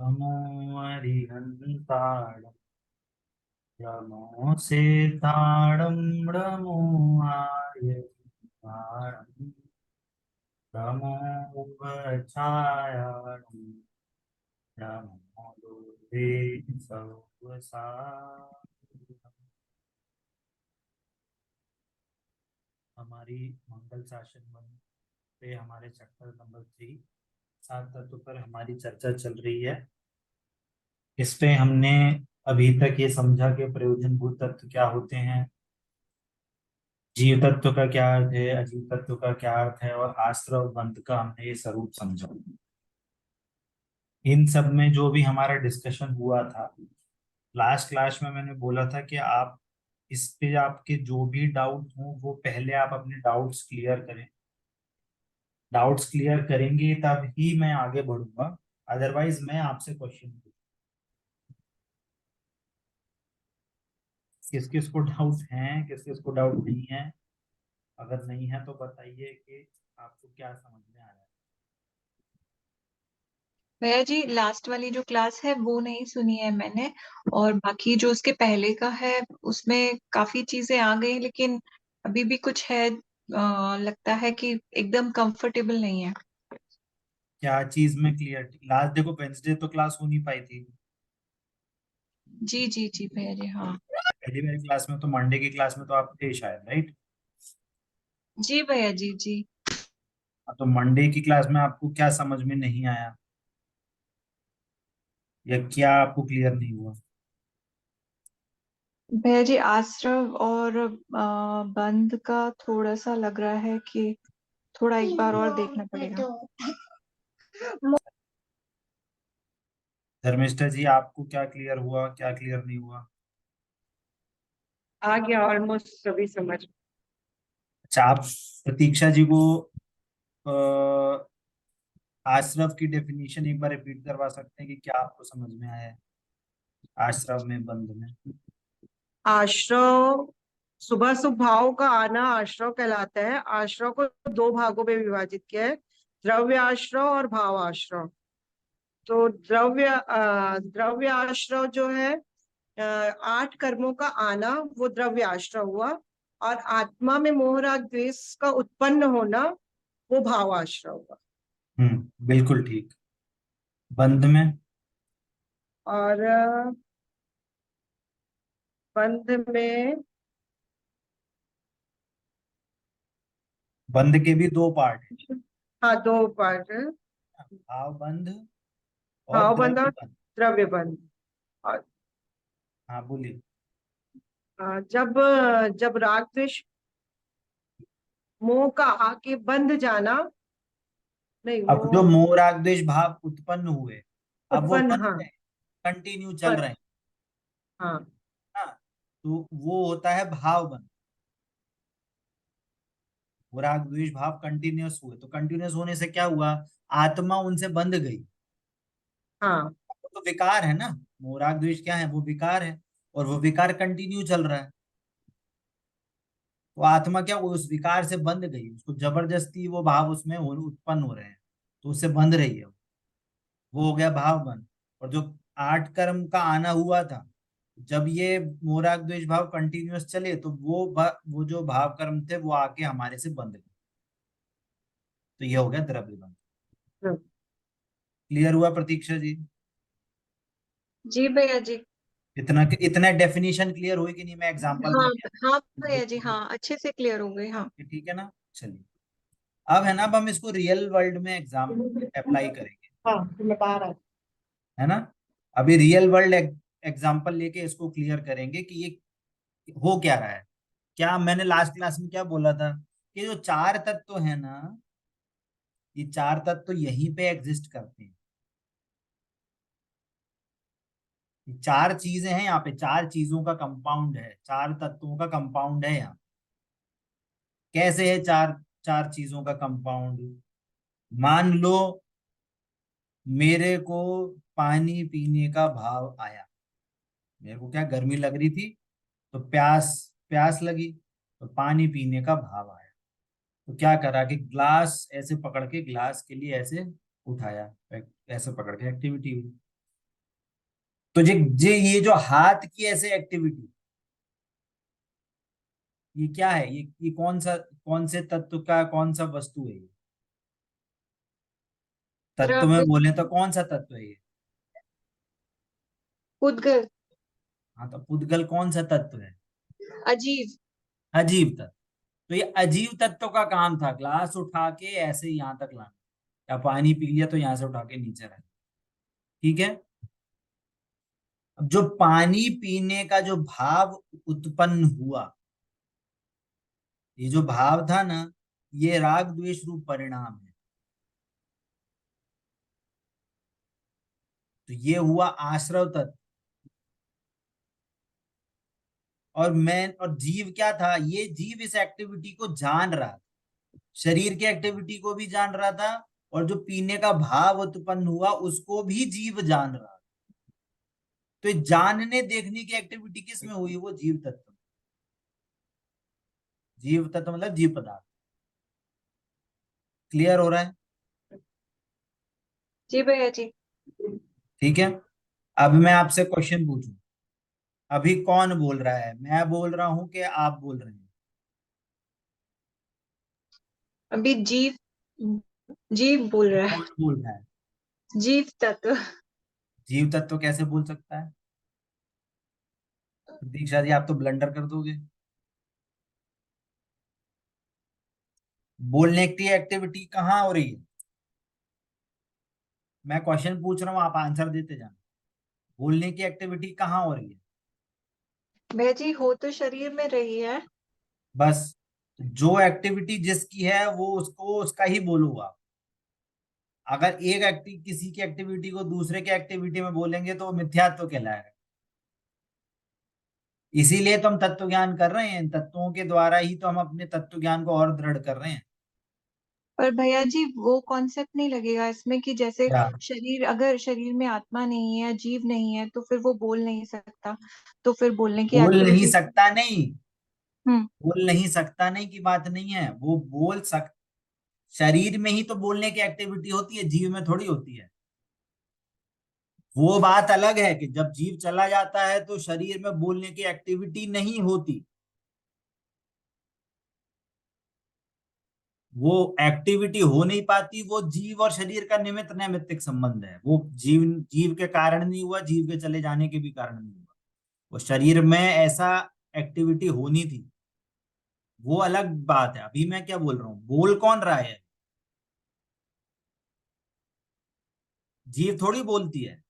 नमो अरिहन्ताणं नमो सेताडं नमो आर्यताणं नमो उपचायाणं नमो दुर्वे सौवसाय। हमारी मंगल शासन मन पे हमारे चैप्टर नंबर 3 सात तत्व पर हमारी चर्चा चल रही है। इस पे हमने अभी तक ये समझा कि प्रयोजनभूत तत्व क्या होते हैं, जीव तत्व का क्या अर्थ है, अजीव तत्व का क्या अर्थ है, और आश्रव बंध का हमने ये स्वरूप समझा। इन सब में जो भी हमारा डिस्कशन हुआ था लास्ट क्लास में, मैंने बोला था कि आप इस पे आपके जो भी डाउट हो वो पहले आप अपने डाउट्स क्लियर करें। डाउट्स क्लियर करेंगे तब ही मैं आगे बढ़ूंगा, अदरवाइज मैं आपसे क्वेश्चन पूछूं। किस किस को डाउट है, किस किस को डाउट नहीं है? अगर नहीं है तो बताइए कि आपको क्या समझ में आ रहा है। भैया जी, लास्ट वाली जो क्लास है वो नहीं सुनी है मैंने। और बाकी जो उसके पहले का है उसमें काफी चीजें आ गई, लेकिन अभी भी कुछ है। लगता है कि एकदम कंफर्टेबल नहीं है। क्या चीज में क्लियर? लास्ट देखो, वेंसडे तो क्लास हो नहीं पाई थी। जी जी जी भैया जी, हाँ। पहली वाली क्लास में तो, मंडे की क्लास में तो आप थे शायद, राइट? जी भैया जी जी। तो मंडे की क्लास में आपको क्या समझ में नहीं आया, या क्या आपको क्लियर नहीं हुआ? भैया जी, आश्रव और बंद का थोड़ा सा लग रहा है कि थोड़ा एक बार और देखना पड़ेगा। धर्मेष्ठा जी, आपको क्या क्लियर हुआ, क्या क्लियर नहीं हुआ? आ गया ऑलमोस्ट सभी समझ। अच्छा, आप प्रतीक्षा जी को आश्रव की डेफिनेशन एक बार रिपीट करवा सकते हैं कि क्या आपको समझ में आया है आश्रव में, बंध में? आश्रव सुबह भाव का आना आश्रव कहलाता है। आश्रव को दो भागों में विभाजित किया है, द्रव्य आश्रव और भाव आश्रव। तो द्रव्य आश्रव जो है, आठ कर्मों का आना, वो द्रव्य आश्रव हुआ। और आत्मा में मोह राग द्वेष का उत्पन्न होना, वो भाव आश्रव हुआ। बिल्कुल ठीक। बंध में? और बंध में बंध के भी दो पार्ट है, हाँ, दो पार्ट है। भाव बंध और भाव बंध द्रव्य और बंध। द्रव्य बंध। और हाँ, बोलिए। जब जब राग द्वेष मोह का आके बंध जाना, नहीं अब वो जो मोह राग द्वेष भाव उत्पन्न हुए, अब वो उत्पन्न, बंध हाँ। रहे, कंटिन्यू चल रहे हैं हाँ ना? तो वो होता है भाव बंध। वो राग द्वेष भाव कंटिन्यूअस हुए, तो कंटिन्यूअस होने से क्या हुआ? आत्मा उनसे बंध गई। हाँ वो तो विकार है ना। मोह राग द्वेष क्या है? वो विकार है, और वो विकार कंटिन्यू चल रहा है। तो आत्मा क्या, वो उस विकार से बंध गई, उसको जबरदस्ती वो भाव उसमें उत्पन्न हो रहे हैं, तो उससे बंध रही है। वो हो गया भाव बंध। और जो आठ कर्म का आना हुआ था, जब ये मोह राग द्वेष भाव कंटिन्यूअस चले, तो वो जो भाव कर्म थे वो आके हमारे से बंध गए। तो ये हो गया द्रव्य बंध। क्लियर हुआ प्रतीक्षा जी? जी भैया जी। इतना इतना डेफिनेशन क्लियर हुई कि नहीं? मैं एग्जांपल हाँ देके हाँ भैया जी, हाँ, अच्छे से क्लियर हो गए, हाँ। ठीक है ना? चलिए, अब है ना, अब हम इसको रियल वर्ल्ड में एग्जाम अप्लाई करेंगे, हाँ, मैं बाहर है ना? अभी रियल वर्ल्ड एग्जाम्पल लेके इसको क्लियर करेंगे कि ये हो क्या रहा है। क्या मैंने लास्ट क्लास में क्या बोला था कि जो चार तत्व है ना, ये चार तत्व यहीं पे एग्जिस्ट करते हैं। ये चार चीजें हैं यहाँ पे, चार चीजों का कंपाउंड है, चार तत्वों का कंपाउंड है यहाँ। कैसे है चार चार चीजों का कंपाउंड? मान लो मेरे को पानी पीने का भाव आया। मेरे को क्या, गर्मी लग रही थी, तो प्यास प्यास लगी, तो पानी पीने का भाव आया। तो क्या करा कि ग्लास ऐसे पकड़ के, ग्लास के लिए ऐसे उठाया, ऐसे पकड़ के एक्टिविटी हुई। तो ये जो हाथ की ऐसे एक्टिविटी, ये क्या है? ये कौन से तत्व का कौन सा वस्तु है? ये तत्व में द्रव्य। बोले तो कौन सा तत्व है ये? उद्गल। हाँ, तो पुद्गल कौन सा तत्व है? अजीव। अजीव तत्व। तो ये अजीव तत्व का काम था ग्लास उठा के ऐसे यहाँ तक लाना, या पानी पी लिया तो यहाँ से उठा के नीचे रख। ठीक है। अब जो पानी पीने का जो भाव उत्पन्न हुआ, ये जो भाव था ना, ये राग द्वेष रूप परिणाम है। तो ये हुआ आश्रव तत्व। और जीव क्या था? ये जीव इस एक्टिविटी को जान रहा था, शरीर की एक्टिविटी को भी जान रहा था, और जो पीने का भाव उत्पन्न हुआ उसको भी जीव जान रहा था। तो ये जानने देखने की एक्टिविटी किस में हुई? वो जीव तत्व। जीव तत्व मतलब जीव पदार्थ। क्लियर हो रहा है? जी भैया जी। ठीक है। अब मैं आपसे क्वेश्चन पूछूं, अभी कौन बोल रहा है? मैं बोल रहा हूं कि आप बोल रहे हैं? अभी जीव, जीव बोल रहा है। कौन बोल रहा है? जीव तत्व। जीव तत्व कैसे बोल सकता है? दीक्षा जी, आप तो ब्लंडर कर दोगे। बोलने की एक्टिविटी कहाँ हो रही है? मैं क्वेश्चन पूछ रहा हूँ, आप आंसर देते जाना। बोलने की एक्टिविटी कहाँ हो रही है? भैया जी हो तो शरीर में रही है। बस, जो एक्टिविटी जिसकी है वो उसको उसका ही बोलो आप। अगर किसी की एक्टिविटी को दूसरे के एक्टिविटी में बोलेंगे तो वो मिथ्यात्व कहलाएगा। इसीलिए तो हम तत्व ज्ञान कर रहे हैं, इन तत्वों के द्वारा ही तो हम अपने तत्व ज्ञान को और दृढ़ कर रहे हैं। पर भैया जी वो कॉन्सेप्ट नहीं लगेगा इसमें कि जैसे क्या? शरीर, अगर शरीर में आत्मा नहीं है, जीव नहीं है, तो फिर वो बोल नहीं सकता, तो फिर बोलने की बोल नहीं एक्टिविटी। सकता नहीं, हम्म। बोल नहीं सकता नहीं की बात नहीं है, वो बोल सक शरीर में ही तो बोलने की एक्टिविटी होती है, जीव में थोड़ी होती है। वो बात अलग है कि जब जीव चला जाता है तो शरीर में बोलने की एक्टिविटी नहीं होती। वो एक्टिविटी हो नहीं पाती, वो जीव और शरीर का निमित्त नैमित्तिक संबंध है। वो जीव जीव के कारण नहीं हुआ, जीव के चले जाने के भी कारण नहीं हुआ। वो शरीर में ऐसा एक्टिविटी होनी थी, वो अलग बात है। अभी मैं क्या बोल रहा हूँ, बोल कौन रहा है? जीव थोड़ी बोलती है।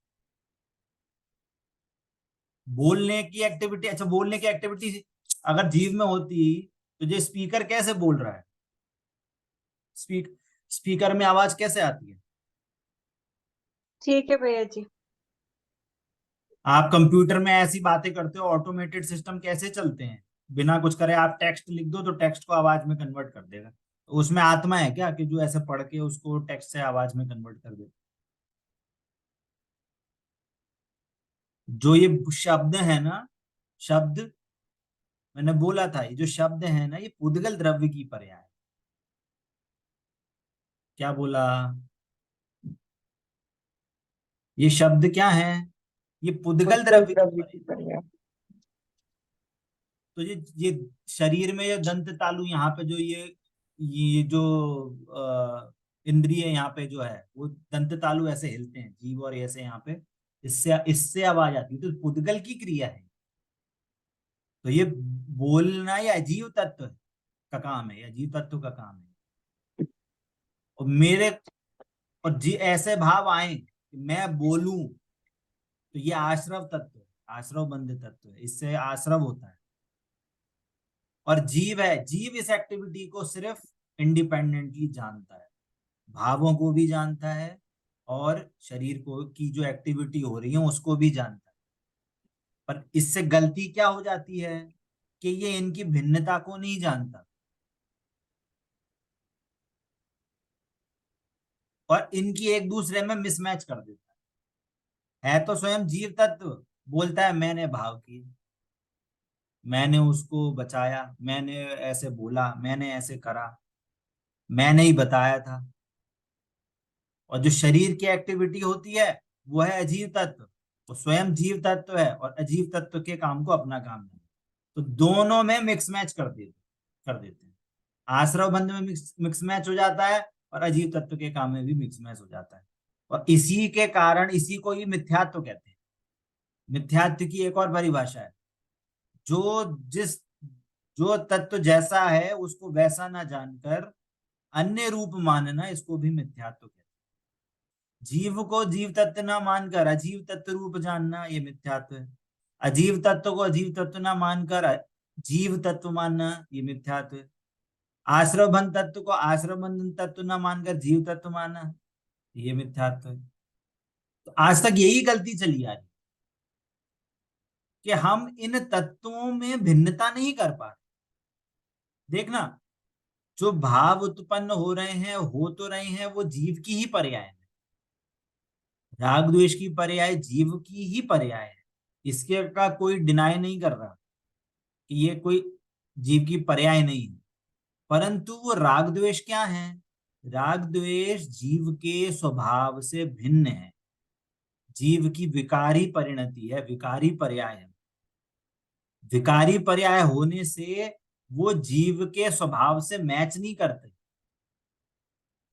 बोलने की एक्टिविटी, अच्छा बोलने की एक्टिविटी अगर जीव में होती तो ये स्पीकर कैसे बोल रहा है? स्पीक स्पीकर में आवाज कैसे आती है? ठीक है भैया जी। आप कंप्यूटर में ऐसी बातें करते हो, ऑटोमेटेड सिस्टम कैसे चलते हैं? बिना कुछ करे आप टेक्स्ट लिख दो तो टेक्स्ट को आवाज में कन्वर्ट कर देगा। तो उसमें आत्मा है क्या कि जो ऐसे पढ़ के उसको टेक्स्ट से आवाज में कन्वर्ट कर दे? जो ये शब्द है ना, शब्द, मैंने बोला था ये जो शब्द है ना, ये पुद्गल द्रव्य की पर्याय है। क्या बोला? ये शब्द क्या है? ये पुद्गल उत्पल द्रव्य की द्रव्य पर्याय। की पर्याय। तो ये शरीर में ये दंत तालु यहाँ पे जो ये जो इंद्रिय यहाँ पे जो है, वो दंत तालु ऐसे हिलते हैं, जीव, और ऐसे यहाँ पे इससे इससे आवाज आती है, तो पुद्गल की क्रिया है। तो ये बोलना या अजीव तत्व का काम है, या जीव तत्व का काम है। और मेरे और जी ऐसे भाव आए कि मैं बोलूं, तो ये आश्रव तत्व है, आश्रव बंध तत्व है, इससे आश्रव होता है। और जीव है, जीव इस एक्टिविटी को सिर्फ इंडिपेंडेंटली जानता है, भावों को भी जानता है और शरीर को की जो एक्टिविटी हो रही है उसको भी जानता है। पर इससे गलती क्या हो जाती है कि ये इनकी भिन्नता को नहीं जानता, और इनकी एक दूसरे में मिसमैच कर देता है तो स्वयं जीव तत्व बोलता है मैंने भाव किए, मैंने उसको बचाया, मैंने ऐसे बोला, मैंने ऐसे करा, मैंने ही बताया था। और जो शरीर की एक्टिविटी होती है वो है अजीव तत्व, वो स्वयं जीव तत्व है और अजीव तत्व के काम को अपना काम है, तो दोनों में मिक्स मैच कर देते हैं। आश्रव बंध में मिक्स मैच हो जाता है और अजीव तत्व के काम में भी मिक्स मैच हो जाता है। और इसी के कारण इसी को ही मिथ्यात्व कहते हैं। मिथ्यात्व की एक और परिभाषा है, जो जिस जो तत्व जैसा है उसको वैसा ना जानकर अन्य रूप मानना, इसको भी मिथ्यात्व कहते हैं। जीव को जीव तत्व ना मानकर अजीव तत्व रूप जानना, ये मिथ्यात्व है। अजीव तत्व को अजीव तत्व ना मानकर जीव तत्व मानना, ये मिथ्यात्व है। आश्रव बंध तत्व को आश्रव बंधन तत्व ना मानकर जीव तत्व मानना, ये मिथ्यात्व है। तो आज तक यही गलती चली आ रही कि हम इन तत्वों में भिन्नता नहीं कर पा रहे। देखना, जो भाव उत्पन्न हो रहे हैं, हो तो रहे हैं, वो जीव की ही पर्याय है। राग द्वेष की पर्याय जीव की ही पर्याय है। इसके का कोई डिनाई नहीं कर रहा कि ये कोई जीव की पर्याय नहीं है। परंतु वो राग द्वेष क्या है? राग द्वेष जीव के स्वभाव से भिन्न है, जीव की विकारी परिणति है, विकारी पर्याय है। विकारी पर्याय होने से वो जीव के स्वभाव से मैच नहीं करते।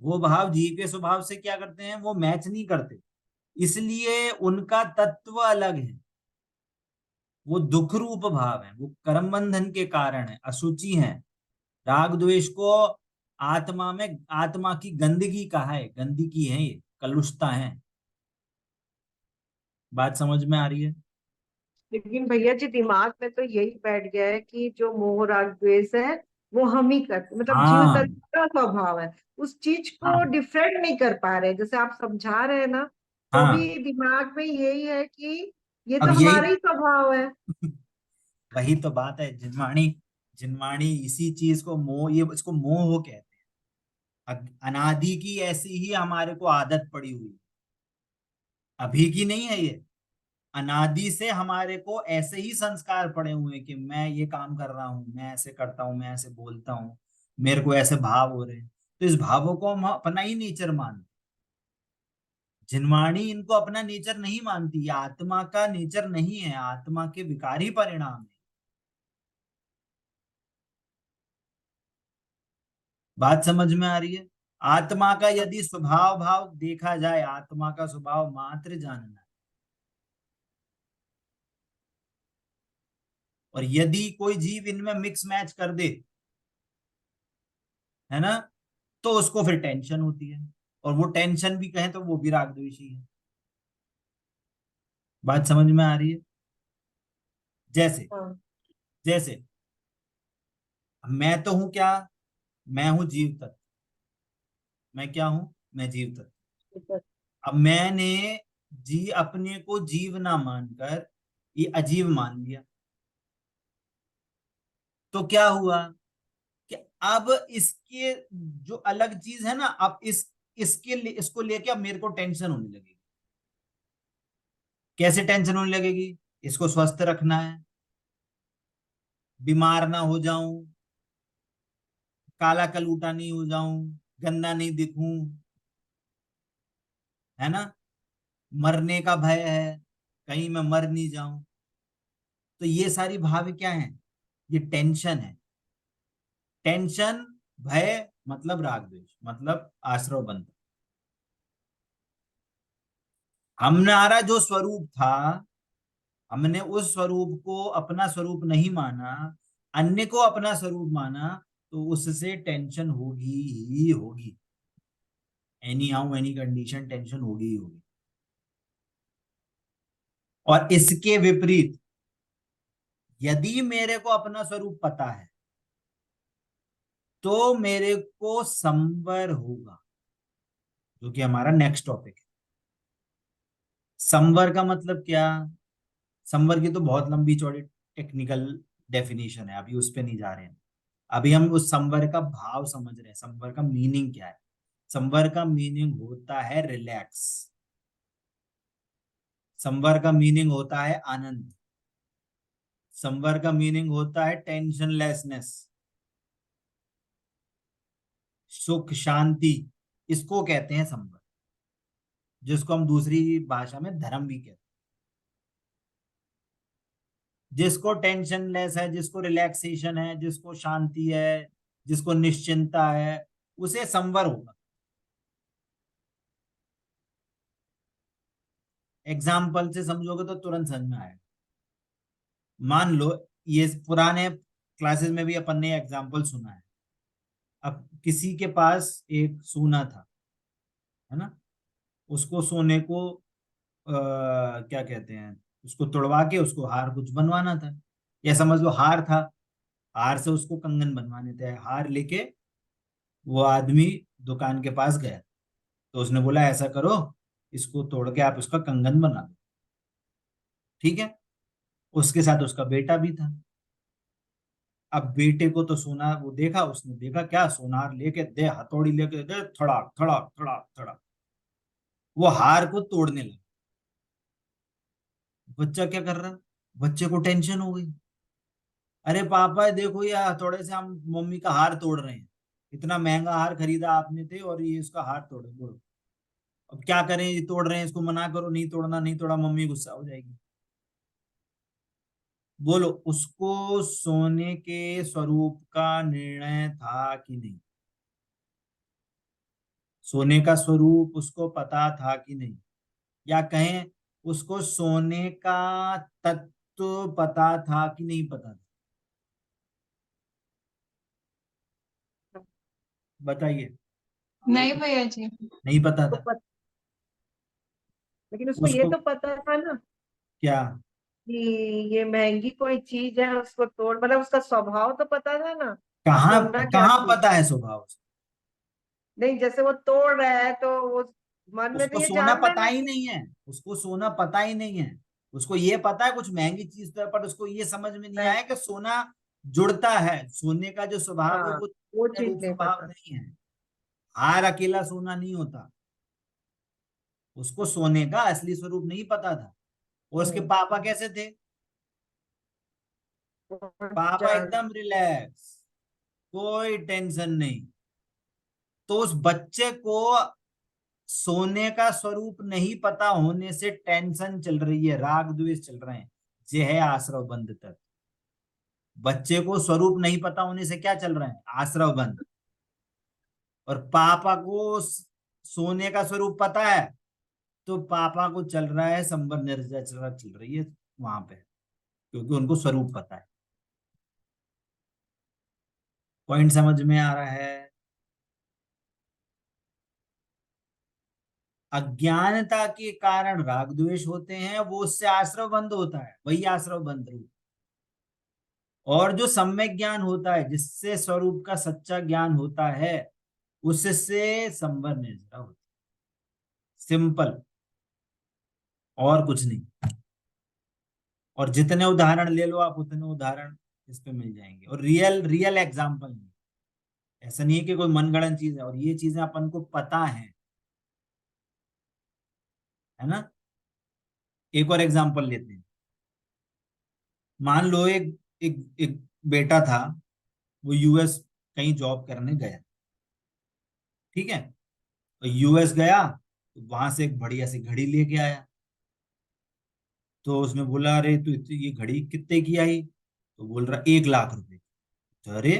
वो भाव जीव के स्वभाव से क्या करते हैं? वो मैच नहीं करते, इसलिए उनका तत्व अलग है। वो दुख रूप भाव है, वो कर्म बंधन के कारण है, अशुचि है। राग द्वेष को आत्मा में आत्मा की गंदगी कहा है, गंदगी है, ये कलुषता है। बात समझ में आ रही है? लेकिन भैया जी दिमाग में तो यही बैठ गया है कि जो मोह राग द्वेष है वो हम ही करते, मतलब जीव हाँ तत्व का स्वभाव है। उस चीज को हाँ डिफरेंट नहीं कर पा रहे, जैसे आप समझा रहे हैं ना, तो हाँ। भी दिमाग में यही है कि ये अब तो यही हमारा ही स्वभाव है। वही तो बात है। जिनवाणी जिनवाणी इसी चीज को मोह, ये इसको मोह कहते हैं। अनादि की ऐसी ही हमारे को आदत पड़ी हुई है, अभी की नहीं है ये। अनादि से हमारे को ऐसे ही संस्कार पड़े हुए हैं कि मैं ये काम कर रहा हूं, मैं ऐसे करता हूं, मैं ऐसे बोलता हूं, मेरे को ऐसे भाव हो रहे हैं, तो इस भावों को हम अपना ही नेचर मानते। जिनवाणी इनको अपना नेचर नहीं मानती, ये आत्मा का नेचर नहीं है, आत्मा के विकारी परिणाम है। बात समझ में आ रही है? आत्मा का यदि स्वभाव भाव देखा जाए, आत्मा का स्वभाव मात्र जानना है। और यदि कोई जीव इनमें मिक्स मैच कर दे, है ना, तो उसको फिर टेंशन होती है। और वो टेंशन भी कहें तो वो भी राग द्वेषी है। बात समझ में आ रही है? जैसे हाँ। जैसे मैं तो हूं क्या? मैं हूं जीव तत्व। मैं क्या हूं? मैं जीव तत्व। ठीक है। अब मैंने अपने को जीव ना मानकर ये अजीव मान लिया, तो क्या हुआ कि अब इसके जो अलग चीज है ना, अब इसको लेके अब मेरे को टेंशन होने लगेगी। कैसे टेंशन होने लगेगी? इसको स्वस्थ रखना है, बीमार ना हो जाऊं, काला कलूटा नहीं हो जाऊं, गंदा नहीं दिखूं, है ना, मरने का भय है, कहीं मैं मर नहीं जाऊं। तो ये सारी भाव क्या है? ये टेंशन है। टेंशन, भय मतलब राग द्वेष, मतलब आश्रव बंधन। हमारा जो स्वरूप था, हमने उस स्वरूप को अपना स्वरूप नहीं माना, अन्य को अपना स्वरूप माना, तो उससे टेंशन होगी ही होगी। Any how any condition tension होगी ही होगी। और इसके विपरीत, यदि मेरे को अपना स्वरूप पता है तो मेरे को संवर होगा, जो कि हमारा नेक्स्ट टॉपिक है। संवर का मतलब क्या? संवर की तो बहुत लंबी चौड़ी टेक्निकल डेफिनेशन है, अभी उस पर नहीं जा रहे हैं। अभी हम उस संवर का भाव समझ रहे हैं, संवर का मीनिंग क्या है। संवर का मीनिंग होता है रिलैक्स। संवर का मीनिंग होता है आनंद। संवर का मीनिंग होता है टेंशनलेसनेस, सुख शांति। इसको कहते हैं संवर, जिसको हम दूसरी भाषा में धर्म भी कहते हैं। जिसको टेंशन लेस है, जिसको रिलैक्सेशन है, जिसको शांति है, जिसको निश्चिंता है, उसे संवर होगा। एग्जाम्पल से समझोगे तो तुरंत समझ में आएगा। मान लो, ये पुराने क्लासेस में भी अपन ने एग्जाम्पल सुना है। अब किसी के पास एक सोना था, है ना, उसको सोने को क्या कहते हैं, उसको तोड़वा के उसको हार कुछ बनवाना था, या समझ लो हार था, हार से उसको कंगन बनवाने थे। हार लेके वो आदमी दुकान के पास गया, तो उसने बोला ऐसा करो, इसको तोड़ के आप इसका कंगन बना दो। ठीक है, उसके साथ उसका बेटा भी था। अब बेटे को तो सोना, वो देखा, उसने देखा क्या, सोनार लेके दे, हथौड़ी लेके दे, थड़ाक थड़ाक थड़ाक थड़ाक, वो हार को तोड़ने लगा। बच्चा क्या कर रहा, बच्चे को टेंशन हो गई। अरे पापा देखो, ये हथौड़े से हम मम्मी का हार तोड़ रहे हैं, इतना महंगा हार खरीदा आपने थे और ये इसका हार तोड़े, बोलो अब क्या करें, ये तोड़ रहे हैं, इसको मना करो, नहीं तोड़ना, नहीं तोड़ा मम्मी गुस्सा हो जाएगी। बोलो, उसको सोने के स्वरूप का निर्णय था कि नहीं? सोने का स्वरूप उसको पता था कि नहीं? या कहें, उसको सोने का तत्व पता था कि नहीं पता था? बताइए। नहीं भैया जी। नहीं पता तो था। लेकिन उसको ये उसको तो पता था ना क्या, कि ये महंगी कोई चीज है, उसको तोड़, मतलब उसका स्वभाव तो पता था ना कि कहाँ तोड़ना क्या कहाँ चीज। पता है स्वभाव उसका? नहीं, जैसे वो तोड़ रहा है तो वो मन में तो उसको ये सोना जान रहा है पता ना ही कि नहीं है, उसको सोना पता ही नहीं है। उसको ये पता है कुछ महंगी चीज तो है, पर उसको ये समझ में नहीं नहीं। आया कि सोना जुड़ता है, सोने का जो स्वभाव है हाँ, वो वो रूप चीज नहीं स्वभाव पता। नहीं है। हार अकेला सोना नहीं होता। उसको सोने का असली स्वरूप नहीं पता था। और उसके हम्म। पापा कैसे थे? वो पापा जान। एकदम रिलैक्स, कोई टेंशन नहीं। तो उस बच्चे को सोने का स्वरूप नहीं पता होने से टेंशन चल रही है, राग द्वेष चल रहे हैं। ये है आश्रव बंध तत्व। बच्चे को स्वरूप नहीं पता होने से क्या चल रहा है, आश्रव बंध। और पापा को सोने का स्वरूप पता है, तो पापा को चल रहा है संबर निर्जरा चल रही है वहां पे, क्योंकि उनको स्वरूप पता है। पॉइंट समझ में आ रहा है? अज्ञानता के कारण राग द्वेष होते हैं, वो उससे आश्रव बंध होता है, वही आश्रव बंध रूप। और जो सम्यक ज्ञान होता है, जिससे स्वरूप का सच्चा ज्ञान होता है, उससे संवर निर्जरा होती है। सिंपल, और कुछ नहीं। और जितने उदाहरण ले लो आप, उतने उदाहरण इस पे मिल जाएंगे, और रियल रियल एग्जाम्पल नहीं। ऐसा नहीं है कि कोई मनगढ़ंत चीज है, और ये चीजें अपन को पता है ना। एक और एग्जाम्पल लेते हैं। मान लो एक बेटा था, वो यूएस कहीं जॉब करने गया। ठीक है, तो यूएस गया, तो वहां से एक बढ़िया सी घड़ी लेके आया। तो उसने बोला, अरे तू ये घड़ी कितने की आई? तो बोल रहा 1 लाख रुपए। तो अरे,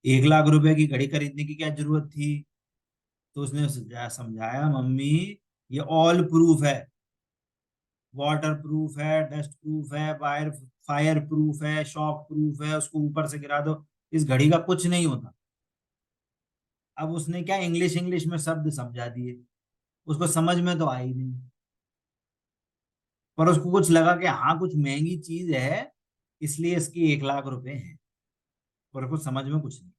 1 लाख रुपए की घड़ी खरीदने की क्या जरूरत थी? तो उसने समझाया, मम्मी ये ऑल प्रूफ है, वाटर प्रूफ है, डस्ट प्रूफ है, फायर फायर प्रूफ है, शॉक प्रूफ है, उसको ऊपर से गिरा दो, इस घड़ी का कुछ नहीं होता। अब उसने क्या, इंग्लिश इंग्लिश में शब्द समझा दिए, उसको समझ में तो आई नहीं। पर उसको कुछ लगा कि हाँ कुछ महंगी चीज है, इसलिए इसकी 1 लाख रुपए हैं। पर उसको समझ में कुछ नहीं।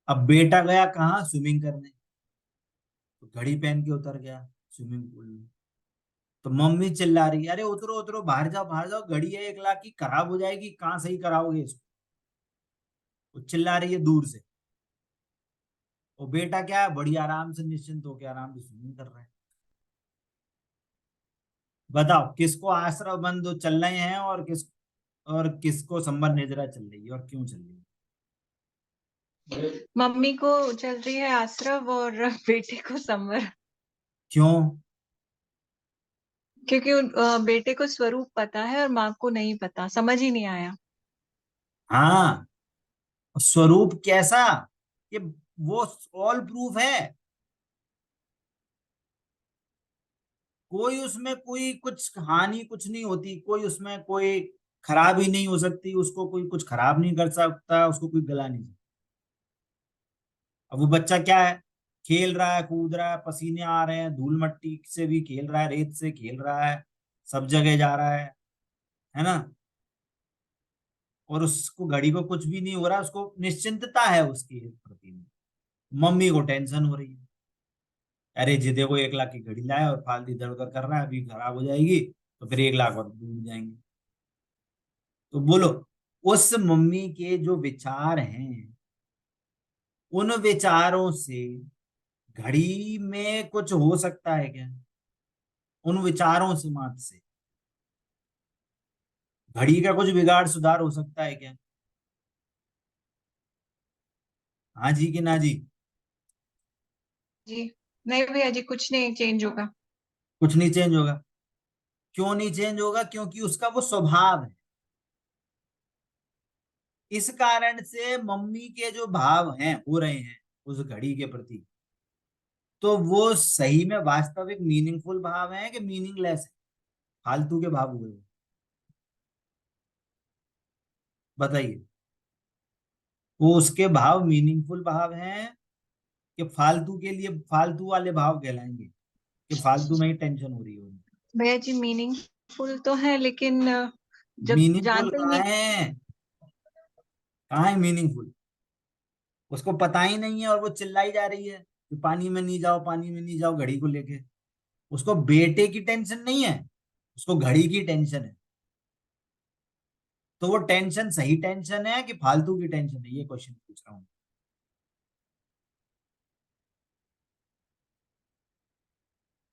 अब बेटा गया कहाँ, स्विमिंग करने, तो घड़ी पहन के उतर गया स्विमिंग पूल में। तो मम्मी चिल्ला रही है, अरे उतरो उतरो, बाहर जाओ बाहर जाओ, घड़ी है 1 लाख की, खराब हो जाएगी, कहाँ सही कराओगे इसको? वो चिल्ला रही है दूर से। वो बेटा क्या है, बड़ी आराम से निश्चिंत होकर आराम से स्विमिंग कर रहा है। बताओ, किसको आश्रय बंद चल रहे हैं, और किसको संबंध निद्रा चल रही है, और क्यों चल रही है? मम्मी को चल रही है आश्रव और बेटे को समर। क्यों? क्योंकि बेटे को स्वरूप पता है और माँ को नहीं पता, समझ ही नहीं आया। हाँ, स्वरूप कैसा, ये वो ऑल प्रूफ है, कोई उसमें कोई कुछ हानि कुछ नहीं होती, कोई उसमें कोई खराबी नहीं हो सकती, उसको कोई कुछ खराब नहीं कर सकता, उसको कोई गला नहीं सकता। अब वो बच्चा क्या है, खेल रहा है, कूद रहा है, पसीने आ रहे हैं, धूल मट्टी से भी खेल रहा है, रेत से खेल रहा है, सब जगह जा रहा है ना, और उसको घड़ी को कुछ भी नहीं हो रहा, उसको निश्चिंतता है उसकी प्रति में। मम्मी को टेंशन हो रही है, अरे जी देखो 1 लाख की घड़ी लाया और फालतू इधर उधर कर रहा है, अभी खराब हो जाएगी तो फिर 1 लाख और डूब जाएंगे। तो बोलो, उस मम्मी के जो विचार हैं, उन विचारों से घड़ी में कुछ हो सकता है क्या? उन विचारों से मात्र से घड़ी का कुछ बिगाड़ सुधार हो सकता है क्या? हाँ जी कि ना जी? जी नहीं भैया जी, कुछ नहीं चेंज होगा। कुछ नहीं चेंज होगा। क्यों नहीं चेंज होगा? क्योंकि उसका वो स्वभाव है। इस कारण से मम्मी के जो भाव हैं हो रहे हैं उस घड़ी के प्रति, तो वो सही में वास्तविक मीनिंगफुल भाव है कि मीनिंगलेस है, फालतू के भाव हुए? बताइए, वो उसके भाव मीनिंगफुल भाव हैं कि फालतू के लिए फालतू वाले भाव कहलाएंगे, कि फालतू में ही टेंशन हो रही है उनको? भैया जी मीनिंगफुल तो है, लेकिन जब मीनिंगफुल जानते ही कहाँ नहीं। है? कहाँ है मीनिंगफुल? उसको पता ही नहीं है और वो चिल्लाई जा रही है कि पानी में नहीं जाओ, पानी में नहीं जाओ, घड़ी को लेके। उसको बेटे की टेंशन नहीं है, उसको घड़ी की टेंशन है। तो वो टेंशन सही टेंशन है कि फालतू की टेंशन है, ये क्वेश्चन पूछ रहा हूँ।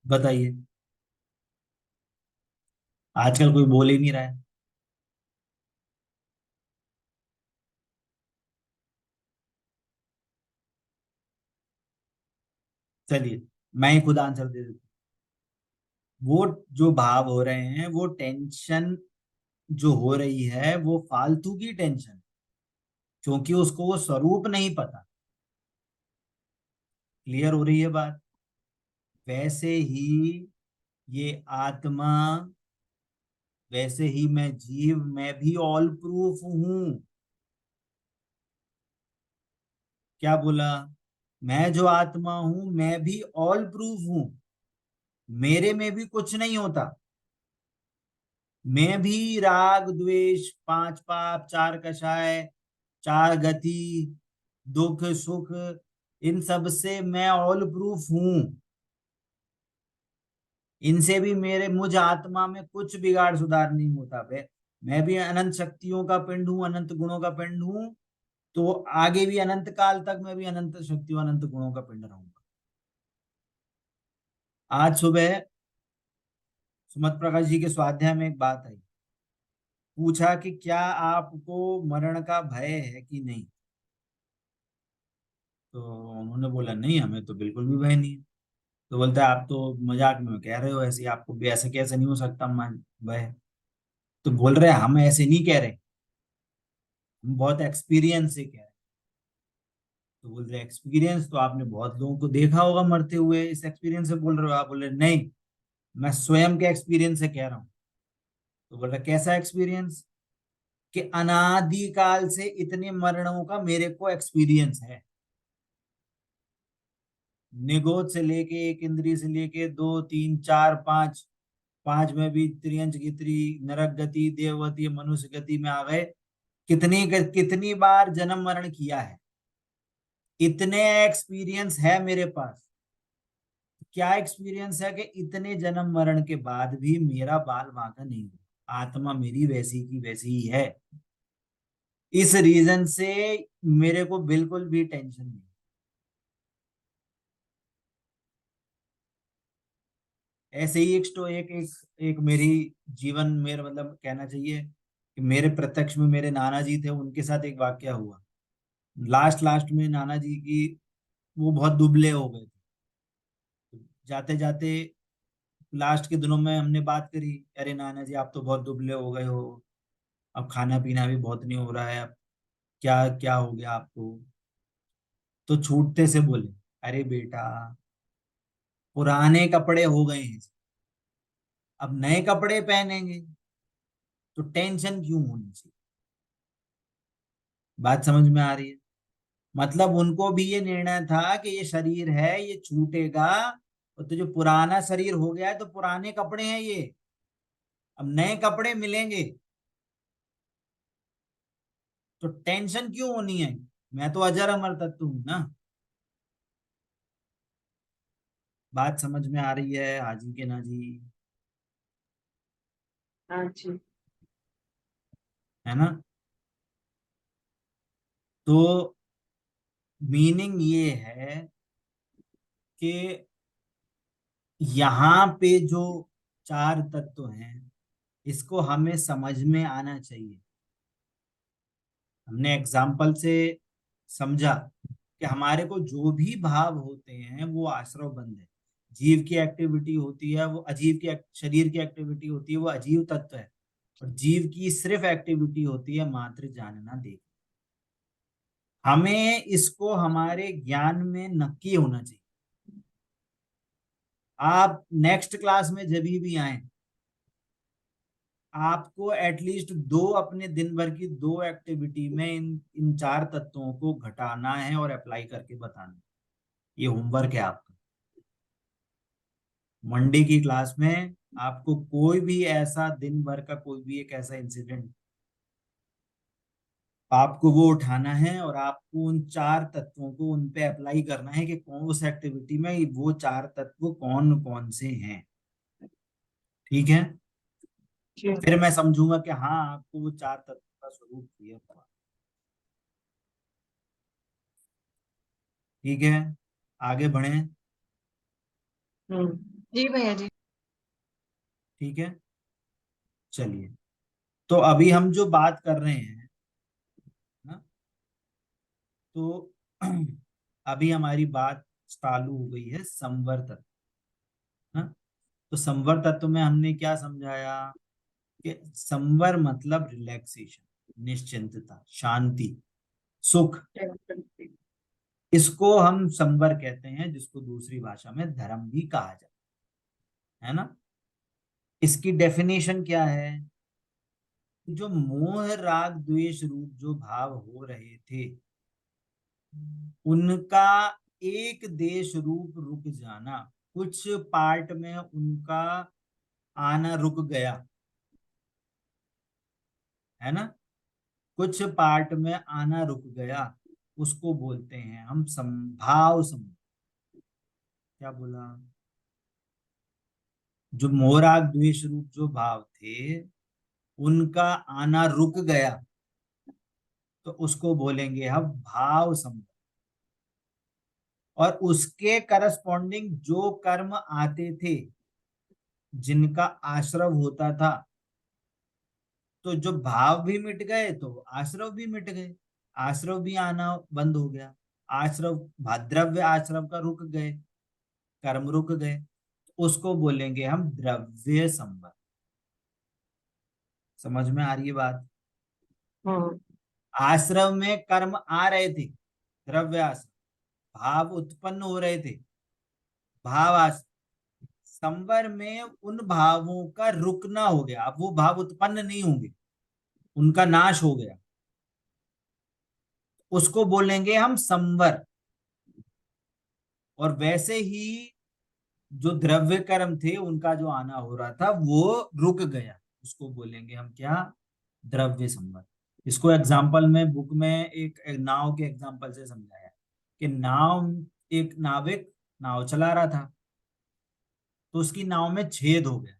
बताइए, आजकल कोई बोल ही नहीं रहा है। चलिए, मैं ही खुद आंसर दे देता हूँ। वो जो भाव हो रहे हैं, वो टेंशन जो हो रही है वो फालतू की टेंशन, क्योंकि उसको वो स्वरूप नहीं पता। क्लियर हो रही है बात? वैसे ही ये आत्मा, वैसे ही मैं जीव, मैं भी ऑल प्रूफ हूं। क्या बोला? मैं जो आत्मा हूं मैं भी ऑल प्रूफ हूं, मेरे में भी कुछ नहीं होता। मैं भी राग द्वेष, 5 पाप, 4 कषाय, 4 गति, दुख सुख, इन सब से मैं ऑल प्रूफ हूं। इनसे भी मेरे मुझ आत्मा में कुछ बिगाड़ सुधार नहीं होता। वे मैं भी अनंत शक्तियों का पिंड हूं, अनंत गुणों का पिंड हूं। तो आगे भी अनंत काल तक मैं भी अनंत शक्तियों, अनंत गुणों का पिंड रहूंगा। आज सुबह सुमत प्रकाश जी के स्वाध्याय में एक बात आई, पूछा कि क्या आपको मरण का भय है कि नहीं? तो उन्होंने बोला नहीं, हमें तो बिल्कुल भी भय नहीं है। तो बोलता है आप तो मजाक में कह रहे हो ऐसे, आपको भी ऐसे कैसे नहीं हो सकता भय? तो बोल रहे हम ऐसे नहीं कह रहे, हम बहुत एक्सपीरियंस से कह रहे हैं। तो बोल रहे एक्सपीरियंस तो आपने बहुत लोगों को देखा होगा मरते हुए, इस एक्सपीरियंस से बोल रहे हो? आप बोल रहे नहीं, मैं स्वयं के एक्सपीरियंस से कह रहा हूँ। तो बोल रहा कैसा एक्सपीरियंस? कि अनादिकाल से इतने मरणों का मेरे को एक्सपीरियंस है। निगोद से लेके, एक इंद्रिय से लेके, 2 3 4 5, 5 में भी त्रियंच गित्री, नरक गति, देवगति, मनुष्य गति में आ गए। कितनी बार जन्म मरण किया है, इतने एक्सपीरियंस है मेरे पास। क्या एक्सपीरियंस है? कि इतने जन्म मरण के बाद भी मेरा बाल बांका नहीं हुआ, आत्मा मेरी वैसी की वैसी ही है। इस रीजन से मेरे को बिल्कुल भी टेंशन नहीं। ऐसे ही एक मेरी जीवन, मेरा मतलब कहना चाहिए कि मेरे प्रत्यक्ष में मेरे नाना जी थे, उनके साथ एक वाक्य हुआ। लास्ट लास्ट में नाना जी की, वो बहुत दुबले हो गए थे, जाते जाते लास्ट के दिनों में हमने बात करी, अरे नाना जी आप तो बहुत दुबले हो गए हो, अब खाना पीना भी बहुत नहीं हो रहा है, अब क्या क्या हो गया आपको? तो छूटते से बोले, अरे बेटा पुराने कपड़े हो गए हैं, अब नए कपड़े पहनेंगे, तो टेंशन क्यों होनी चाहिए? बात समझ में आ रही है? मतलब उनको भी ये निर्णय था कि ये शरीर है ये छूटेगा, और तो जो पुराना शरीर हो गया है तो पुराने कपड़े हैं ये, अब नए कपड़े मिलेंगे, तो टेंशन क्यों होनी है? मैं तो अजर अमर तत्व हूं ना। बात समझ में आ रही है हाजी के ना जी? हाँ जी। है ना? तो मीनिंग ये है कि यहाँ पे जो चार तत्व हैं इसको हमें समझ में आना चाहिए। हमने एग्जाम्पल से समझा कि हमारे को जो भी भाव होते हैं वो आश्रव बंध है। जीव की एक्टिविटी होती है वो अजीव की शरीर की एक्टिविटी होती है वो अजीव तत्व है, और जीव की सिर्फ एक्टिविटी होती है मात्र जानना देखना। हमें इसको हमारे ज्ञान में नक्की होना चाहिए। आप नेक्स्ट क्लास में जब भी आए, आपको एटलीस्ट दो अपने दिन भर की दो एक्टिविटी में इन इन चार तत्वों को घटाना है और अप्लाई करके बताना है। ये होमवर्क है आपका। मंडे की क्लास में आपको कोई भी ऐसा दिन भर का कोई भी एक ऐसा इंसिडेंट आपको वो उठाना है और आपको उन चार तत्वों को उन पे अप्लाई करना है कि कौन उस एक्टिविटी में वो चार तत्व कौन कौन से हैं। ठीक है? जी। फिर मैं समझूंगा कि हाँ आपको वो चार तत्व का स्वरूप क्लियर हुआ। ठीक है, आगे बढ़े। हम्म। जी भैया जी। ठीक है, चलिए। तो अभी हम जो बात कर रहे हैं ना, तो अभी हमारी बात चालू हो गई है संवर तत्व ना। तो संवर तत्व में हमने क्या समझाया कि संवर मतलब रिलैक्सेशन, निश्चिंतता, शांति, सुख। इसको हम संवर कहते हैं, जिसको दूसरी भाषा में धर्म भी कहा जाता है ना। इसकी डेफिनेशन क्या है? जो मोह राग द्वेष रूप जो भाव हो रहे थे उनका एक देश रूप रुक जाना, कुछ पार्ट में उनका आना रुक गया, है ना, कुछ पार्ट में आना रुक गया, उसको बोलते हैं हम संभाव संभव। क्या बोला? जो मोहराग द्वेष रूप जो भाव थे उनका आना रुक गया, तो उसको बोलेंगे हम भाव संभव। और उसके करस्पॉन्डिंग जो कर्म आते थे जिनका आश्रव होता था, तो जो भाव भी मिट गए तो आश्रव भी मिट गए, आश्रव भी आना बंद हो गया, आश्रव द्रव्य आश्रव का रुक गए, कर्म रुक गए, तो उसको बोलेंगे हम द्रव्य संबंध। समझ में आ रही है बात? हम्म। आश्रव में कर्म आ रहे थे, द्रव्य आश्रव, भाव उत्पन्न हो रहे थे, भाव आश्रव। संवर में उन भावों का रुकना हो गया, अब वो भाव उत्पन्न नहीं होंगे, उनका नाश हो गया, उसको बोलेंगे हम संवर। और वैसे ही जो द्रव्य कर्म थे उनका जो आना हो रहा था वो रुक गया, उसको बोलेंगे हम क्या? द्रव्य संबंध। इसको एग्जाम्पल में बुक में एक नाव के एग्जाम्पल से समझाया कि नाव, एक नाविक नाव चला रहा था, तो उसकी नाव में छेद हो गया,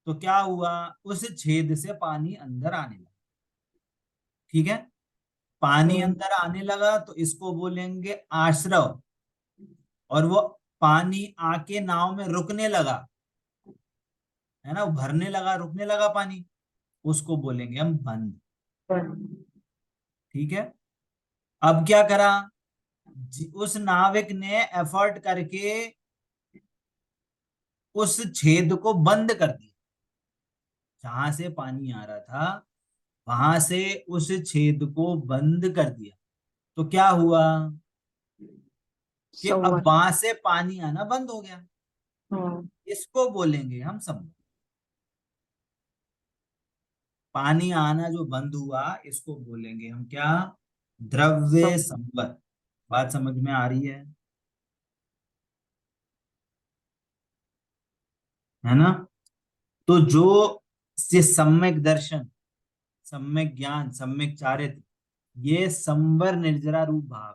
तो क्या हुआ? उस छेद से पानी अंदर आने लगा। ठीक है, पानी हम्म। अंदर आने लगा तो इसको बोलेंगे आश्रव। और वो पानी आके नाव में रुकने लगा, है ना, वो भरने लगा, रुकने लगा पानी, उसको बोलेंगे हम बंद। ठीक है, अब क्या करा? उस नाविक ने एफर्ट करके उस छेद को बंद कर दिया। जहां से पानी आ रहा था वहां से उस छेद को बंद कर दिया, तो क्या हुआ कि अब संवर। वहां से पानी आना बंद हो गया। हाँ। इसको बोलेंगे हम संवर। पानी आना जो बंद हुआ इसको बोलेंगे हम क्या? द्रव्य संवर। संवर। बात समझ में आ रही है ना? तो जो से सम्यक दर्शन, सम्यक ज्ञान, सम्यक चारित्र, ये संवर निर्जरा रूप भाव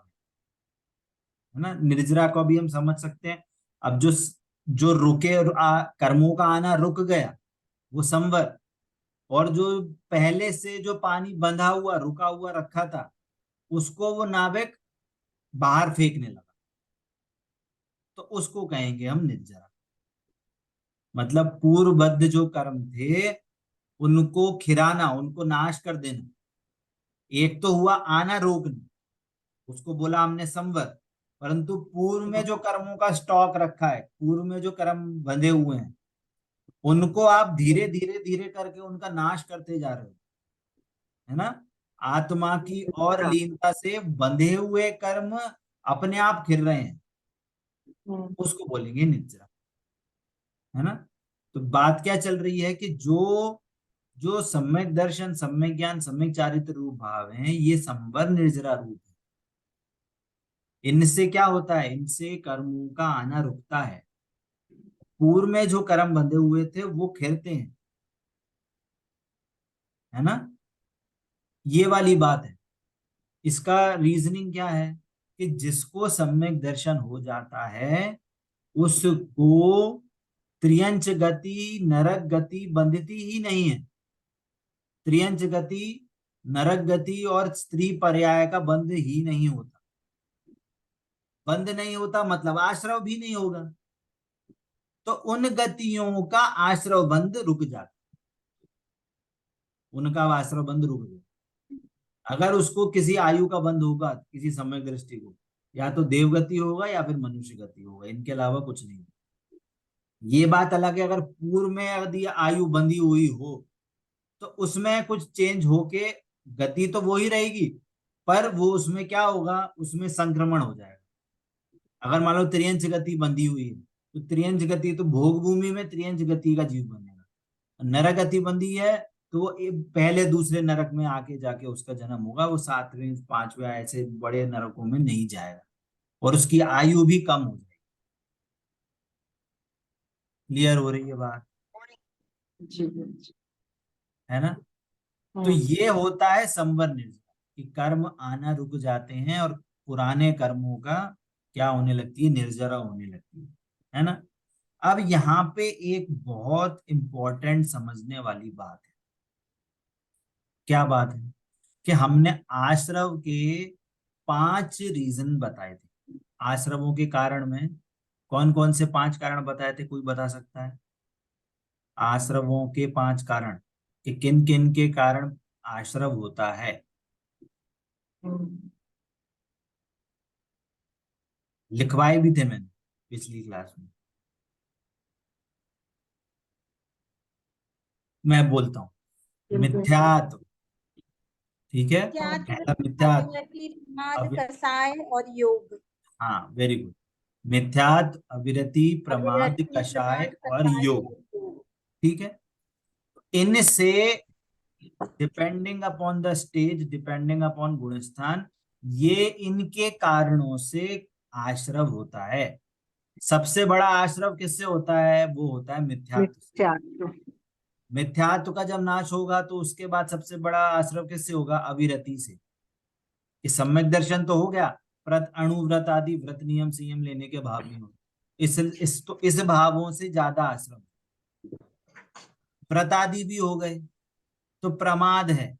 है ना। निर्जरा को भी हम समझ सकते हैं। अब जो रुके कर्मों का आना रुक गया वो संवर, और जो पहले से जो पानी बंधा हुआ रुका हुआ रखा था उसको वो नाविक बाहर फेंकने लगा, तो उसको कहेंगे हम निर्जरा। मतलब पूर्वबद्ध जो कर्म थे उनको खिराना, उनको नाश कर देना। एक तो हुआ आना रोकना, उसको बोला हमने संवर। परंतु पूर्व में जो कर्मों का स्टॉक रखा है, पूर्व में जो कर्म बंधे हुए हैं, उनको आप धीरे धीरे धीरे करके उनका नाश करते जा रहे हो, है ना। आत्मा की और हाँ। लीनता से बंधे हुए कर्म अपने आप खिल रहे हैं, उसको बोलेंगे निद्रा, है ना। तो बात क्या चल रही है कि जो जो सम्यक दर्शन, सम्यक ज्ञान, सम्यक चारित्र रूप भाव हैं, ये संवर निर्जरा रूप है। इनसे क्या होता है? इनसे कर्मों का आना रुकता है। पूर्व में जो कर्म बंधे हुए थे वो खिलते हैं, है ना। ये वाली बात है। इसका रीजनिंग क्या है कि जिसको सम्यक दर्शन हो जाता है उसको त्रियंच गति, नरक गति बंधती ही नहीं है। त्रियंच गति, नरक गति और स्त्री पर्याय का बंध ही नहीं होता। बंध नहीं होता मतलब आश्रव भी नहीं होगा, तो उन गतियों का आश्रव बंध रुक जाता, उनका आश्रव बंध रुक जाता। अगर उसको किसी आयु का बंध होगा, किसी समय दृष्टि को, या तो देवगति होगा या फिर मनुष्य गति होगा, इनके अलावा कुछ नहीं। ये बात अलग है, अगर पूर्व में यदि आयु बंधी हुई हो तो उसमें कुछ चेंज होके गति तो वो ही रहेगी, पर वो उसमें क्या होगा, उसमें संक्रमण हो जाएगा। अगर मान लो त्रियंच गति बंधी हुई है तो त्रियंच गति तो भोग भूमि में त्रियंच गति का जीव बनेगा। नरक गति बंधी है तो वो पहले दूसरे नरक में आके जाके उसका जन्म होगा, वो सातवें पांचवें ऐसे बड़े नरकों में नहीं जाएगा, और उसकी आयु भी कम हो जाएगी। क्लियर हो रही है बात? जी जी। है ना। तो ये होता है संवर निर्जरा, कि कर्म आना रुक जाते हैं और पुराने कर्मों का क्या होने लगती है? निर्जरा होने लगती है ना। अब यहाँ पे एक बहुत इंपॉर्टेंट समझने वाली बात है। क्या बात है? कि हमने आश्रव के 5 रीजन बताए थे। आश्रवों के कारण में कौन कौन से 5 कारण बताए थे? कोई बता सकता है? आश्रवों के 5 कारण, कि किन किन के कारण आश्रव होता है। लिखवाए भी थे मैंने पिछली क्लास में। मैं बोलता हूँ। मिथ्यात्व, ठीक है। ज्ञात, पहला मिथ्यात्व, अविरति, प्रमाद, अवि कषाय और योग। हाँ, वेरी गुड। मिथ्यात्व, अविरति, प्रमाद, अविरति, कषाय प्रमाद, और कषाय योग, और योग। ठीक है। इनसे depending upon the stage, depending upon गुणस्थान, ये इनके कारणों से आश्रव होता है। सबसे बड़ा आश्रव किससे होता है? वो होता है मिथ्यात्व से। मिथ्यात्व। मिथ्यात्व का जब नाश होगा तो उसके बाद सबसे बड़ा आश्रव किससे होगा? अविरति से। कि सम्यक दर्शन तो हो गया, व्रत, अणुव्रत आदि व्रत नियम संयम लेने के भाव नहीं होते, इस भावों से ज्यादा आश्रम। व्रत आदि भी हो गए, तो प्रमाद है।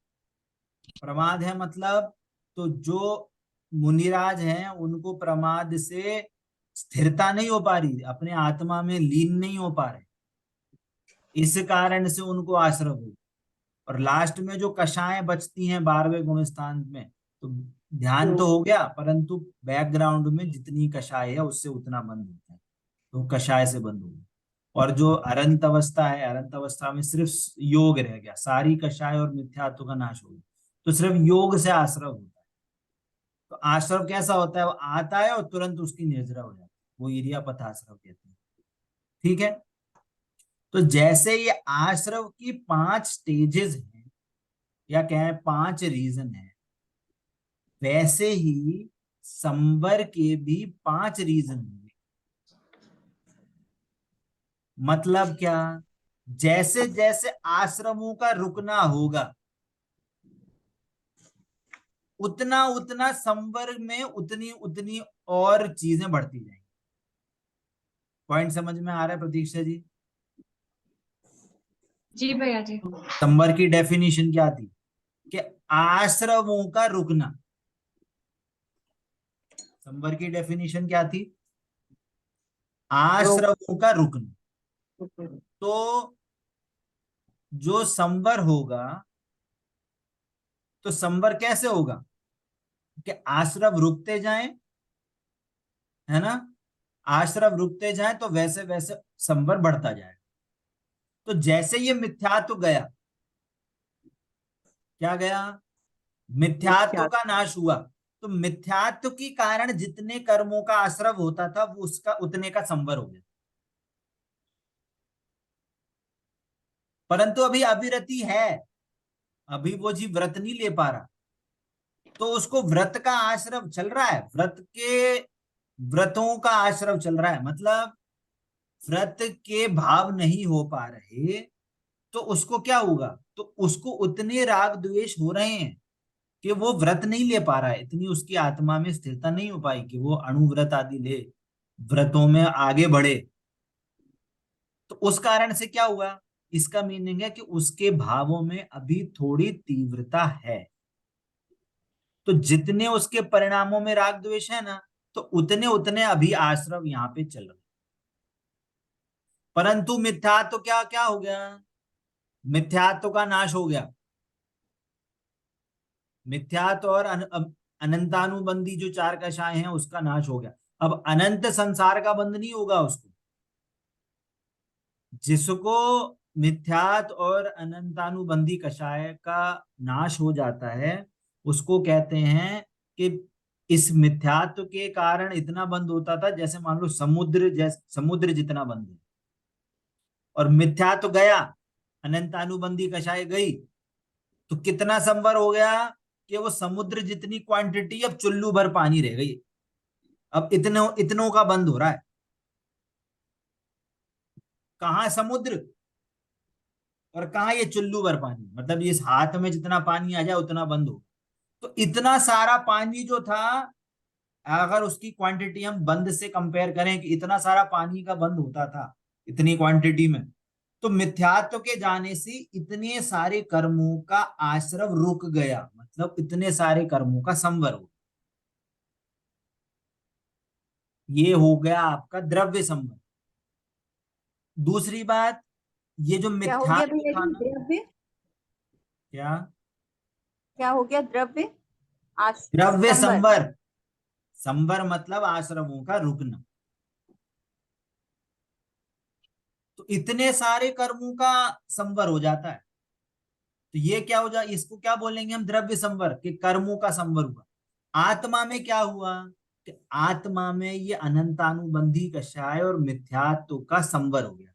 प्रमाद है मतलब, तो जो मुनिराज हैं उनको प्रमाद से स्थिरता नहीं हो पा रही, अपने आत्मा में लीन नहीं हो पा रहे, इस कारण से उनको आश्रव हो। और लास्ट में जो कषाएं बचती हैं 12वें गुण स्थान में, तो ध्यान तो हो गया परंतु बैकग्राउंड में जितनी कषाय है उससे उतना बंद होता है, तो कषाय से बंद हो गया। और जो अरंत अवस्था है, अरंत अवस्था में सिर्फ योग रह गया, सारी कषाय और मिथ्यात्व का नाश हो गया, तो सिर्फ योग से आश्रव होता है। तो आश्रव कैसा होता है? वो आता है और तुरंत उसकी निर्जरा हो जाती है, वो इरियापथ आश्रव कहते हैं। ठीक है, तो जैसे ये आश्रव की 5 स्टेजेस हैं, या कहें 5 रीजन है, वैसे ही संवर के भी 5 रीजन होंगे। मतलब क्या? जैसे जैसे आश्रमों का रुकना होगा, उतना उतना संवर्ग में उतनी उतनी और चीजें बढ़ती जाएंगी। पॉइंट समझ में आ रहा है प्रतीक्षा जी? जी भैया जी। संवर्ग की डेफिनेशन क्या थी? कि आश्रमों का रुकना। संवर्ग की डेफिनेशन क्या थी? आश्रमों का रुकना। तो जो संवर होगा, तो संवर कैसे होगा? कि आश्रम रुकते जाएं, है ना, आश्रम रुकते जाएं तो वैसे वैसे संवर बढ़ता जाएगा। तो जैसे ये मिथ्यात्व गया, क्या गया? मिथ्यात्व का नाश हुआ, तो मिथ्यात्व के कारण जितने कर्मों का आश्रव होता था वो उसका उतने का संवर हो गया। परंतु अभी अविरति है, अभी वो जीव व्रत नहीं ले पा रहा, तो उसको व्रत का आश्रव चल रहा है, व्रतों का आश्रव चल रहा है, मतलब व्रत के भाव नहीं हो पा रहे, तो उसको क्या होगा? तो उसको उतने राग द्वेष हो रहे हैं कि वो व्रत नहीं ले पा रहा है, इतनी उसकी आत्मा में स्थिरता नहीं हो पाई कि वो अणुव्रत आदि ले, व्रतों में आगे बढ़े। तो उस कारण से क्या हुआ? इसका मीनिंग है कि उसके भावों में अभी थोड़ी तीव्रता है। तो जितने उसके परिणामों में राग द्वेष है ना, तो उतने उतने अभी आश्रव यहाँ पे चल रहे। परंतु मिथ्यात्व क्या क्या हो गया? मिथ्यात्व का नाश हो गया। मिथ्यात्व और अनंतानुबंधी जो 4 कषाय हैं उसका नाश हो गया। अब अनंत संसार का बंध नहीं होगा उसको। जिसको मिथ्यात और अनंतानुबंधी कषाय का नाश हो जाता है, उसको कहते हैं कि इस मिथ्यात्व के कारण इतना बंद होता था, जैसे मान लो समुद्र जितना बंद है, और मिथ्यात्व गया, अनंतानुबंधी कषाय गई, तो कितना संवर हो गया? कि वो समुद्र जितनी क्वांटिटी अब चुल्लू भर पानी रह गई। अब इतनों का बंद हो रहा है। कहाँ समुद्र और कहाँ ये चुल्लू भर पानी, मतलब इस हाथ में जितना पानी आ जाए उतना बंद हो। तो इतना सारा पानी जो था, अगर उसकी क्वांटिटी हम बंद से कंपेयर करें कि इतना सारा पानी का बंद होता था इतनी क्वांटिटी में, तो मिथ्यात्व के जाने से इतने सारे कर्मों का आश्रव रुक गया, मतलब इतने सारे कर्मों का संवर हो। ये हो गया आपका द्रव्य संवर। दूसरी बात, ये जो क्या हो गया मिथ्यात्व भैया था जी? ना, द्रव्य क्या? क्या हो गया? द्रव्य द्रव्य संवर। संवर। संवर मतलब आश्रमों का रुकना। तो इतने सारे कर्मों का संवर हो जाता है, तो ये क्या हो जाए? इसको क्या बोलेंगे हम? द्रव्य संवर, के कर्मों का संवर हुआ। आत्मा में क्या हुआ? कि आत्मा में ये अनंतानुबंधी कषाय और मिथ्यात्व का संवर हो गया।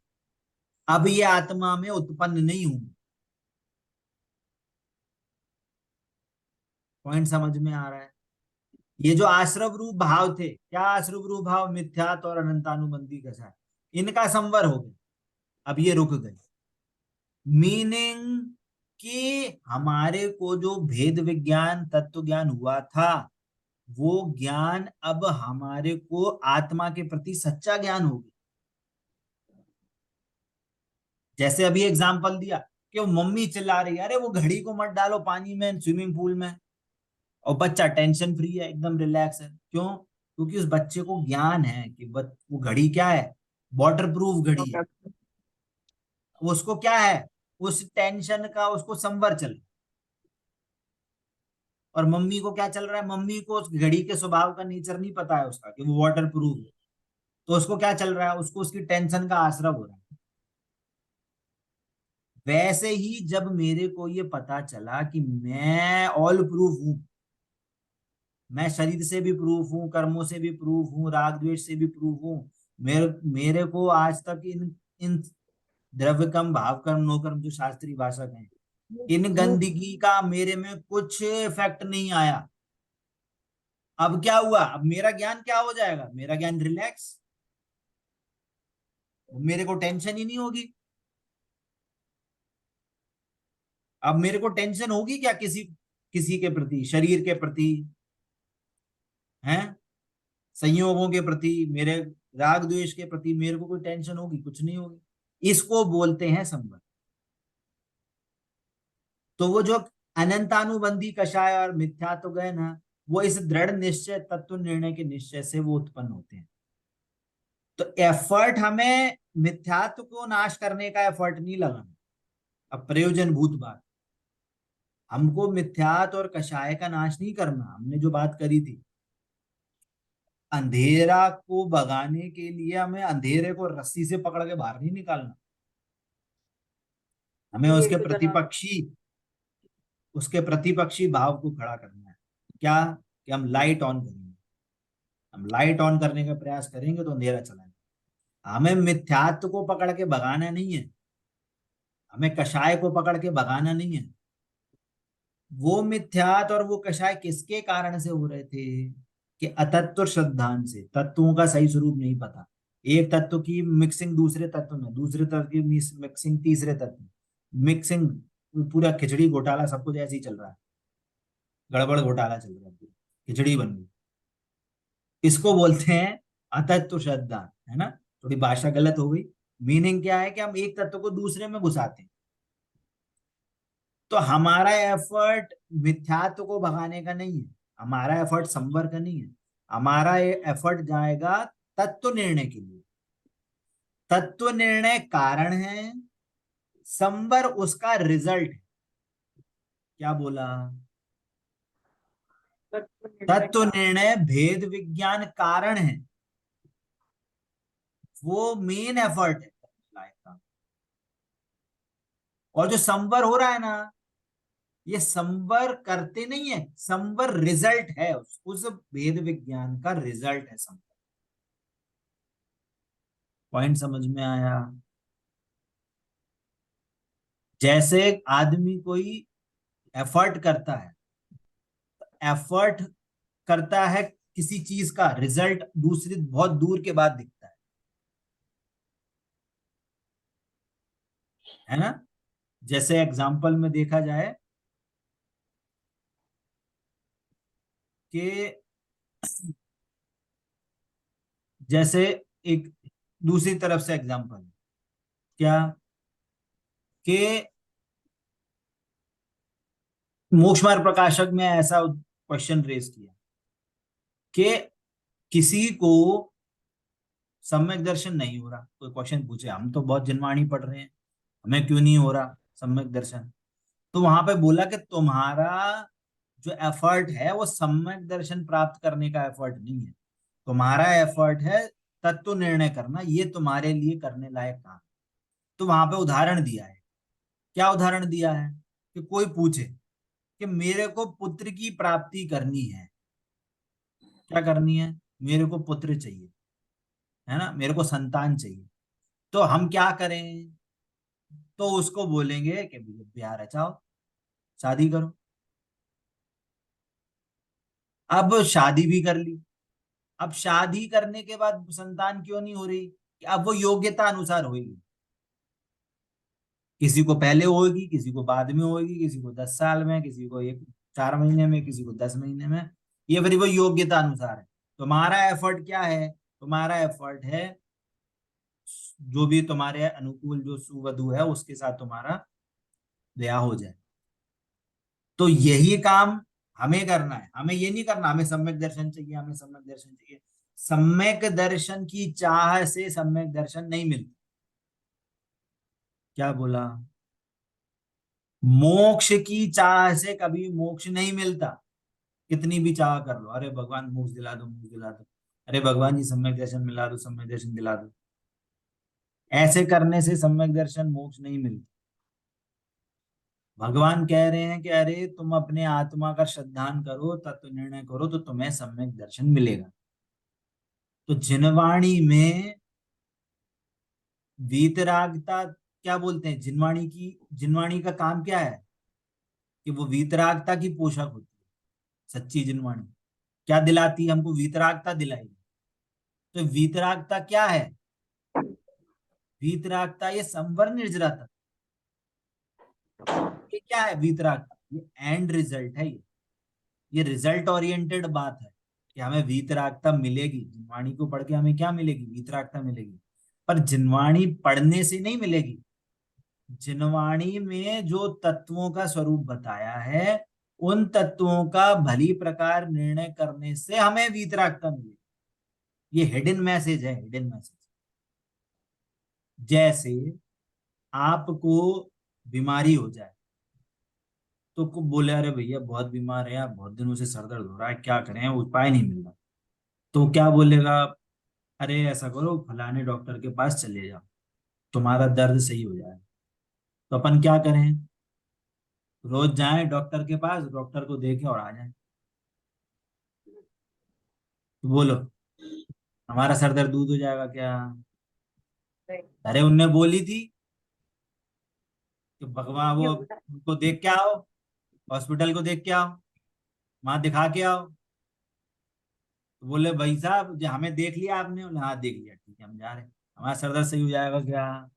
अब ये आत्मा में उत्पन्न नहीं होंगे। पॉइंट समझ में आ रहा है? ये जो आश्रव रूप भाव थे, क्या आश्रव रूप भाव? मिथ्यात्व और अनंतानुबंधी कषाय, इनका संवर हो गया, अब ये रुक गए। मीनिंग कि हमारे को जो भेद विज्ञान तत्व ज्ञान हुआ था, वो ज्ञान अब हमारे को आत्मा के प्रति सच्चा ज्ञान हो गया। जैसे अभी एग्जांपल दिया कि वो मम्मी चिल्ला रही है, अरे वो घड़ी को मत डालो पानी में, स्विमिंग पूल में, और बच्चा टेंशन फ्री है, एकदम रिलैक्स है। क्यों? क्योंकि उस बच्चे को ज्ञान है कि वो घड़ी क्या है? वाटर प्रूफ घड़ी है। उसको क्या है? उस टेंशन का उसको संवर चल। और मम्मी को क्या चल रहा है? मम्मी को उस घड़ी के स्वभाव का नेचर नहीं पता है उसका कि वो वाटर प्रूफ है, तो उसको क्या चल रहा है? उसको उसकी टेंशन का आश्रय हो रहा है। वैसे ही जब मेरे को ये पता चला कि मैं ऑल प्रूफ हूं, मैं शरीर से भी प्रूफ हूँ, कर्मों से भी प्रूफ हूँ, राग द्वेष से भी प्रूफ हूँ, मेरे मेरे को आज तक इन इन द्रव्य कर्म, भाव कर्म, नो कर्म जो शास्त्रीय भाषक हैं, इन गंदगी का मेरे में कुछ इफेक्ट नहीं आया। अब क्या हुआ? अब मेरा ज्ञान क्या हो जाएगा? मेरा ज्ञान रिलैक्स, मेरे को टेंशन ही नहीं होगी। अब मेरे को टेंशन होगी क्या किसी किसी के प्रति, शरीर के प्रति, हैं, संयोगों के प्रति, मेरे राग द्वेष के प्रति मेरे को कोई टेंशन होगी? कुछ नहीं होगी। इसको बोलते हैं संवर। तो वो जो अनंतानुबंधी कषाय और मिथ्यात्व गए ना, वो इस दृढ़ निश्चय तत्व निर्णय के निश्चय से वो उत्पन्न होते हैं। तो एफर्ट हमें मिथ्यात्व को नाश करने का एफर्ट नहीं लगाना। अब प्रयोजन भूत बात, हमको मिथ्यात्व और कषाय का नाश नहीं करना। हमने जो बात करी थी, अंधेरा को भगाने के लिए हमें अंधेरे को रस्सी से पकड़ के बाहर नहीं निकालना, हमें उसके प्रतिपक्षी भाव को खड़ा करना है। क्या? कि हम लाइट ऑन करेंगे, हम लाइट ऑन करने का प्रयास करेंगे तो अंधेरा चला जाएगा। हमें मिथ्यात्व को पकड़ के भगाना नहीं है, हमें कषाय को पकड़ के भगाना नहीं है। वो मिथ्यात्व और वो कषाय किसके कारण से हो रहे थे? कि अतत्व श्रद्धान से, तत्वों का सही स्वरूप नहीं पता, एक तत्व की मिक्सिंग दूसरे तत्व में, दूसरे तत्व की मिक्सिंग तीसरे तत्व में, मिक्सिंग, पूरा खिचड़ी घोटाला सब कुछ ऐसे ही चल रहा है, गड़बड़ घोटाला चल रहा है, खिचड़ी बन गई। इसको बोलते हैं अतत्व श्रद्धा, है ना। थोड़ी भाषा गलत हो गई। मीनिंग क्या है? कि हम एक तत्व को दूसरे में घुसाते हैं। तो हमारा एफर्ट मिथ्यात्व को भगाने का नहीं है, हमारा एफर्ट संवर का नहीं है, हमारा एफर्ट जाएगा तत्व निर्णय के लिए। तत्व निर्णय कारण है, संवर उसका रिजल्ट है। क्या बोला? तत्व निर्णय भेद विज्ञान कारण है, वो मेन एफर्ट है लाइफ का। और जो संवर हो रहा है ना, ये संवर करते नहीं है, संवर रिजल्ट है, उस भेद विज्ञान का रिजल्ट है संवर। पॉइंट समझ में आया? जैसे आदमी कोई एफर्ट करता है, एफर्ट करता है किसी चीज का रिजल्ट दूसरी बहुत दूर के बाद दिखता है ना। जैसे एग्जाम्पल में देखा जाए कि जैसे एक दूसरी तरफ से एग्जाम्पल, क्या? कि मोक्ष मार्ग प्रकाशक में ऐसा क्वेश्चन रेज किया कि किसी को सम्यक दर्शन नहीं हो रहा, कोई क्वेश्चन पूछे, हम तो बहुत जनवाणी पढ़ रहे हैं, हमें क्यों नहीं हो रहा सम्यक दर्शन? तो वहां पे बोला कि तुम्हारा जो एफर्ट है वो सम्यक दर्शन प्राप्त करने का एफर्ट नहीं है, तुम्हारा एफर्ट है तत्व निर्णय करना, ये तुम्हारे लिए करने लायक काम। तो वहां पे उदाहरण दिया है। क्या उदाहरण दिया है? कि कोई पूछे कि मेरे को पुत्र की प्राप्ति करनी है, क्या करनी है? मेरे को पुत्र चाहिए, है ना, मेरे को संतान चाहिए। तो हम क्या करें? तो उसको बोलेंगे कि ब्याह रचाओ, शादी करो। अब शादी भी कर ली, अब शादी करने के बाद संतान क्यों नहीं हो रही? कि अब वो योग्यता अनुसार होगी, किसी को पहले होगी, किसी को बाद में होगी, किसी को 10 साल में, किसी को 4 महीने में, किसी को 10 महीने में। ये फिर वो योग्यता अनुसार है। तुम्हारा एफर्ट क्या है? तुम्हारा एफर्ट है जो भी तुम्हारे अनुकूल जो सुवधु है उसके साथ तुम्हारा ब्याह हो जाए। तो यही काम हमें करना है। हमें ये नहीं करना हमें सम्यक दर्शन चाहिए, हमें सम्यक दर्शन चाहिए। सम्यक दर्शन की चाह से सम्यक दर्शन नहीं मिलता। क्या बोला? मोक्ष की चाह से कभी मोक्ष नहीं मिलता। कितनी भी चाह कर लो, अरे भगवान मोक्ष दिला दो, मोक्ष दिला दो, अरे भगवान जी सम्यक दर्शन मिला दो, सम्यक दर्शन दिला दो। ऐसे करने से सम्यक दर्शन मोक्ष नहीं मिलता। भगवान कह रहे हैं कि अरे तुम अपने आत्मा का श्रद्धान करो, तत्व निर्णय करो, तो तुम्हें सम्यक दर्शन मिलेगा। तो जिनवाणी में वीतरागता क्या बोलते हैं, जिनवाणी का काम क्या है कि वो वीतरागता की पोषक होती है। सच्ची जिनवाणी क्या दिलाती है हमको, वीतरागता दिलाएगी। तो वीतरागता क्या है, वीतरागता ये संवर निर्जरता, ये क्या है वीतरागता, ये एंड रिजल्ट है। ये रिजल्ट ओरिएंटेड बात है कि हमें वीतरागता मिलेगी। जिनवाणी को पढ़ के हमें क्या मिलेगी, वीतरागता मिलेगी। पर जिनवाणी पढ़ने से नहीं मिलेगी। जिनवाणी में जो तत्वों का स्वरूप बताया है, उन तत्वों का भली प्रकार निर्णय करने से हमें वीतरागता मिलेगी। ये हिडन मैसेज है, हिडन मैसेज। जैसे आपको बीमारी हो जाए तो को बोले अरे भैया बहुत बीमार है यार, बहुत दिनों से सर दर्द हो रहा है, क्या करें, उपाय नहीं मिल रहा। तो क्या बोलेगा, अरे ऐसा करो फलाने डॉक्टर के पास चले जाओ, तुम्हारा दर्द सही हो जाएगा। तो अपन क्या करें, रोज जाएं डॉक्टर के पास, डॉक्टर को देखें और आ जाएं। तो बोलो हमारा सर दर्द दूर हो जाएगा क्या? अरे उनने बोली थी कि भगवान वो उनको देख के आओ, हॉस्पिटल को देख के आओ, वहां दिखा के आओ। तो बोले भाई साहब जो हमें देख लिया आपने? बोले हाँ देख लिया, ठीक है हम जा रहे हैं, हमारा सर दर्द सही हो जाएगा क्या?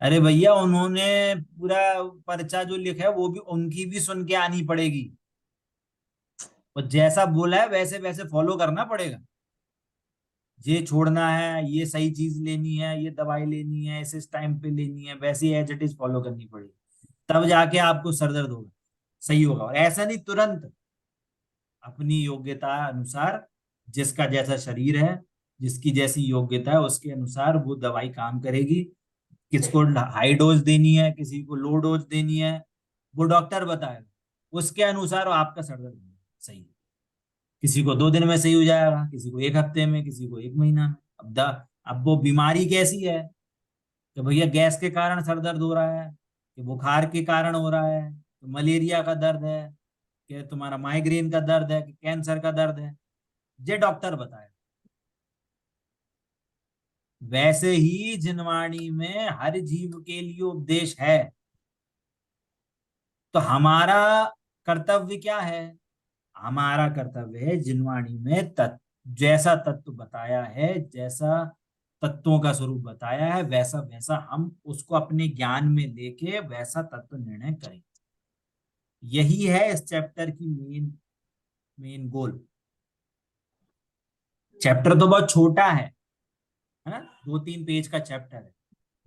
अरे भैया उन्होंने पूरा पर्चा जो लिखा है वो भी उनकी भी सुन के आनी पड़ेगी, और जैसा बोला है वैसे वैसे फॉलो करना पड़ेगा। ये छोड़ना है, ये सही चीज लेनी है, ये दवाई लेनी है, इस टाइम पे लेनी है, वैसे एज इट इज फॉलो करनी पड़ेगी। तब जाके आपको सर दर्द होगा, सही होगा। और ऐसा नहीं तुरंत, अपनी योग्यता अनुसार, जिसका जैसा शरीर है, जिसकी जैसी योग्यता है उसके अनुसार वो दवाई काम करेगी। किसको हाई डोज देनी है, किसी को लो डोज देनी है, वो डॉक्टर बताएगा। उसके अनुसार आपका सर दर्द होगा सही। किसी को 2 दिन में सही हो जाएगा, किसी को 1 हफ्ते में, किसी को 1 महीना में। अब वो बीमारी कैसी है कि भैया गैस के कारण सर दर्द हो रहा है, कि बुखार के कारण हो रहा है, कि मलेरिया का दर्द है, कि तुम्हारा माइग्रेन का दर्द है, कि कैंसर का दर्द है, ये डॉक्टर बताए। वैसे ही जिनवाणी में हर जीव के लिए उपदेश है। तो हमारा कर्तव्य क्या है, हमारा कर्तव्य है जिनवाणी में जैसा तत्व बताया है, जैसा तत्वों का स्वरूप बताया है, वैसा वैसा हम उसको अपने ज्ञान में लेके वैसा तत्व निर्णय करें। यही है इस चैप्टर की मेन मेन गोल। चैप्टर तो बहुत छोटा है ना, 2-3 पेज का चैप्टर है,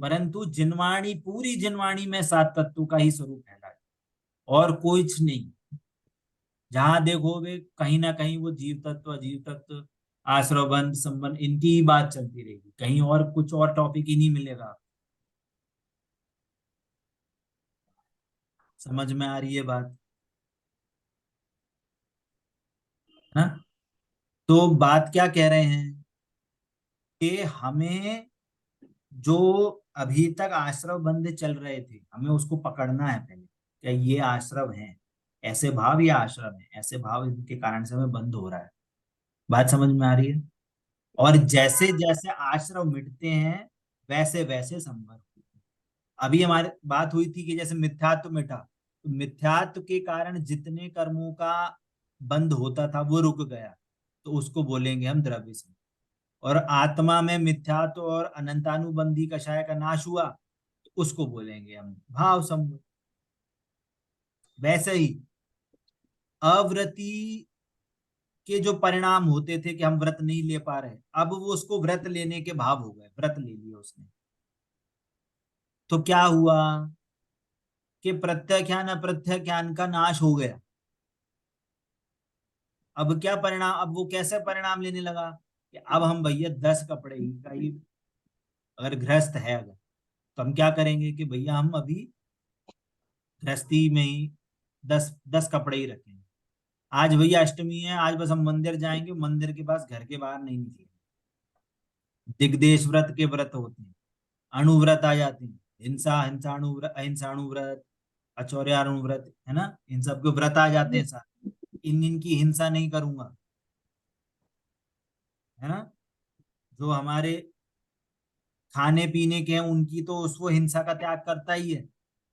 परंतु जिनवाणी, पूरी जिनवाणी में 7 तत्वों का ही स्वरूप फैला है और कुछ नहीं। जहां देखो वे कहीं ना कहीं वो जीव तत्व, अजीव तत्व, आश्रवबंध संबंध, इनकी ही बात चलती रहेगी, कहीं और कुछ और टॉपिक ही नहीं मिलेगा। समझ में आ रही है बात है ना? तो बात क्या कह रहे हैं कि हमें जो अभी तक आश्रव बंद चल रहे थे, हमें उसको पकड़ना है पहले। क्या ये आश्रव हैं, ऐसे भाव या आश्रम है, ऐसे भाव इनके कारण से हमें बंद हो रहा है। बात समझ में आ रही है? और जैसे जैसे आश्रव मिटते हैं वैसे वैसे संवर होते हैं। अभी हमारी बात हुई थी कि जैसे मिथ्यात्व मिटा, तो मिथ्यात्व के कारण जितने कर्मों का बंद होता था वो रुक गया, तो उसको बोलेंगे हम द्रव्य से। और आत्मा में मिथ्यात्व और अनंतानुबंधी कषाय का नाश हुआ, तो उसको बोलेंगे हम भाव संबंध। वैसे ही अव्रति के जो परिणाम होते थे कि हम व्रत नहीं ले पा रहे, अब वो उसको व्रत लेने के भाव हो गए, व्रत ले लिया उसने। तो क्या हुआ कि प्रत्याख्यान अप्रत्याख्यान का नाश हो गया। अब क्या परिणाम, अब वो कैसे परिणाम लेने लगा कि अब हम भैया 10 कपड़े ही का ही, अगर गृहस्थ है अगर, तो हम क्या करेंगे कि भैया हम अभी गृहस्थी में ही 10 10 कपड़े ही रखेंगे। आज भैया अष्टमी है, आज बस हम मंदिर जाएंगे, मंदिर के पास घर के बाहर नहीं निकलेंगे। दिग्देश व्रत के व्रत होते हैं, अणुव्रत आ जाते हैं, हिंसा, अहिंसाणु व्रत, अचौर्याणु व्रत, है ना, इन सब के व्रत आ जाते हैं सारे। इनकी हिंसा नहीं करूंगा, है ना। जो हमारे खाने पीने के हैं उनकी तो उसको हिंसा का त्याग करता ही है।